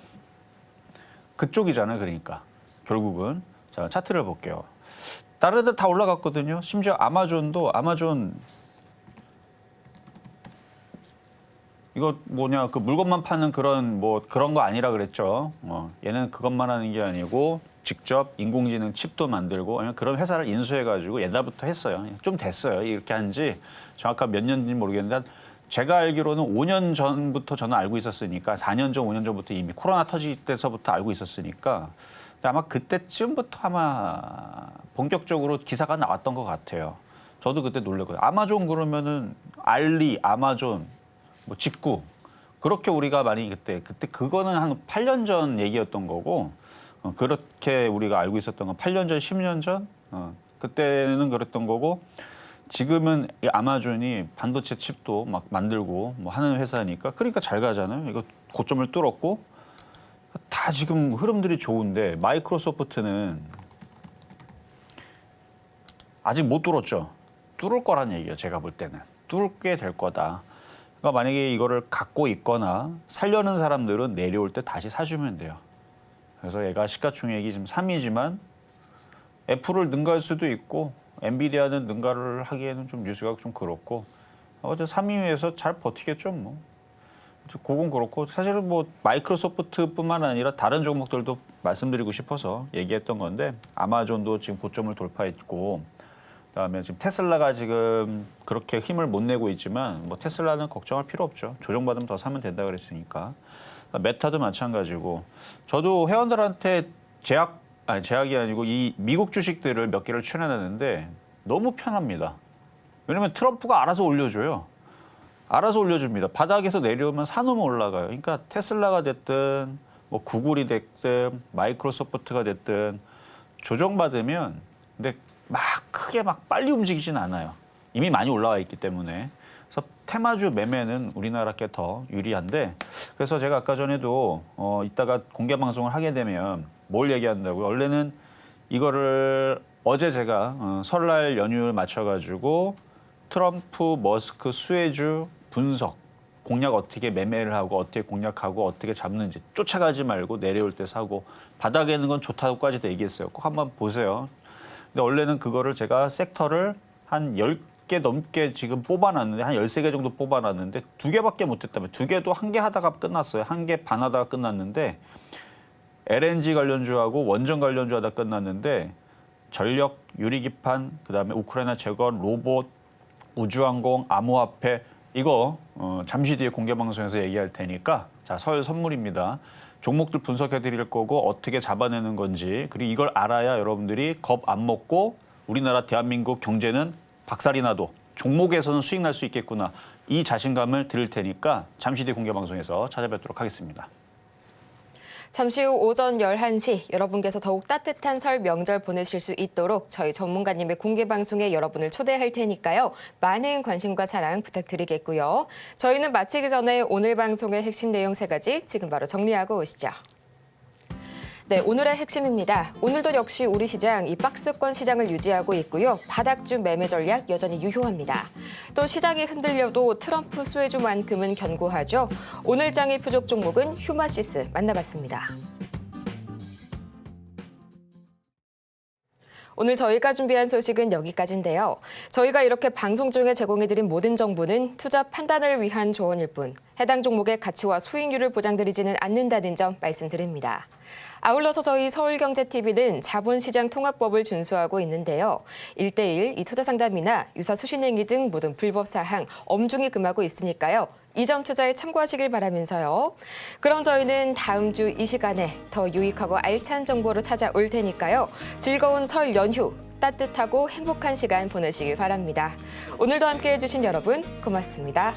[SPEAKER 2] 그쪽이잖아요, 그러니까 결국은. 자, 차트를 볼게요. 다른 애들 다 올라갔거든요. 심지어 아마존도 아마존 이거 뭐냐 그 물건만 파는 그런 뭐 그런 거 아니라 그랬죠. 얘는 그것만 하는 게 아니고 직접 인공지능 칩도 만들고 그런 회사를 인수해가지고 옛날부터 했어요. 좀 됐어요. 이렇게 한지 정확한 몇 년인지 모르겠는데 제가 알기로는 5년 전부터 저는 알고 있었으니까 4년 전, 5년 전부터 이미 코로나 터질 때서부터 알고 있었으니까 아마 그때쯤부터 아마 본격적으로 기사가 나왔던 것 같아요. 저도 그때 놀랐거든요. 아마존 그러면은 알리, 아마존, 뭐 직구 그렇게 우리가 많이 그때 그거는 한 8년 전 얘기였던 거고 그렇게 우리가 알고 있었던 건 8년 전, 10년 전 그때는 그랬던 거고 지금은 이 아마존이 반도체 칩도 막 만들고 뭐 하는 회사니까 그러니까 잘 가잖아요. 이거 고점을 뚫었고. 다 지금 흐름들이 좋은데 마이크로소프트는 아직 못 뚫었죠. 뚫을 거란 얘기예요. 제가 볼 때는. 뚫게 될 거다. 그러니까 만약에 이거를 갖고 있거나 살려는 사람들은 내려올 때 다시 사주면 돼요. 그래서 얘가 시가총액이 지금 3위지만 애플을 능가할 수도 있고 엔비디아는 능가를 하기에는 좀 뉴스가 좀 그렇고 어제 3위에서 잘 버티겠죠 뭐. 그건 그렇고 사실은 뭐 마이크로소프트뿐만 아니라 다른 종목들도 말씀드리고 싶어서 얘기했던 건데 아마존도 지금 고점을 돌파했고 그다음에 지금 테슬라가 지금 그렇게 힘을 못 내고 있지만 뭐 테슬라는 걱정할 필요 없죠. 조정받으면 더 사면 된다 그랬으니까. 메타도 마찬가지고 저도 회원들한테 제약이 아니고 이 미국 주식들을 몇 개를 추천해놨는데 너무 편합니다. 왜냐면 트럼프가 알아서 올려줘요. 알아서 올려줍니다. 바닥에서 내려오면 사놓으면 올라가요. 그러니까 테슬라가 됐든 뭐 구글이 됐든 마이크로소프트가 됐든 조정받으면 근데 막 크게 막 빨리 움직이진 않아요. 이미 많이 올라와 있기 때문에. 그래서 테마주 매매는 우리나라께 더 유리한데 그래서 제가 아까 전에도 이따가 공개 방송을 하게 되면 뭘 얘기한다고요? 원래는 이거를 어제 제가 설날 연휴를 맞춰가지고 트럼프, 머스크, 수혜주 분석, 공략 어떻게 매매를 하고 어떻게 공략하고 어떻게 잡는지 쫓아가지 말고 내려올 때 사고 바닥에 있는 건 좋다고까지도 얘기했어요. 꼭 한번 보세요. 근데 원래는 그거를 제가 섹터를 한 10개 넘게 지금 뽑아놨는데 한 13개 정도 뽑아놨는데 2개밖에 못했다면 2개도 1개 하다가 끝났어요. 1개 반 하다가 끝났는데 LNG 관련주하고 원전 관련주 하다 끝났는데 전력, 유리기판, 그다음에 우크라이나 재건, 로봇, 우주항공, 암호화폐 이거 잠시 뒤에 공개 방송에서 얘기할 테니까 자, 설 선물입니다. 종목들 분석해 드릴 거고 어떻게 잡아내는 건지 그리고 이걸 알아야 여러분들이 겁 안 먹고 우리나라 대한민국 경제는 박살이 나도 종목에서는 수익 날 수 있겠구나. 이 자신감을 드릴 테니까 잠시 뒤에 공개 방송에서 찾아뵙도록 하겠습니다.
[SPEAKER 1] 잠시 후 오전 11시 여러분께서 더욱 따뜻한 설 명절 보내실 수 있도록 저희 전문가님의 공개 방송에 여러분을 초대할 테니까요. 많은 관심과 사랑 부탁드리겠고요. 저희는 마치기 전에 오늘 방송의 핵심 내용 3가지 지금 바로 정리하고 오시죠. 네, 오늘의 핵심입니다. 오늘도 역시 우리 시장 이 박스권 시장을 유지하고 있고요. 바닥주 매매 전략 여전히 유효합니다. 또 시장이 흔들려도 트럼프 수혜주만큼은 견고하죠. 오늘 장의 표적 종목은 휴마시스 만나봤습니다. 오늘 저희가 준비한 소식은 여기까지인데요. 저희가 이렇게 방송 중에 제공해드린 모든 정보는 투자 판단을 위한 조언일 뿐 해당 종목의 가치와 수익률을 보장드리지는 않는다는 점 말씀드립니다. 아울러서 저희 서울경제TV는 자본시장 통합법을 준수하고 있는데요. 1:1 이 투자 상담이나 유사 수신행위 등 모든 불법 사항 엄중히 금하고 있으니까요. 이 점 투자에 참고하시길 바라면서요. 그럼 저희는 다음 주 이 시간에 더 유익하고 알찬 정보로 찾아올 테니까요. 즐거운 설 연휴, 따뜻하고 행복한 시간 보내시길 바랍니다. 오늘도 함께해 주신 여러분 고맙습니다.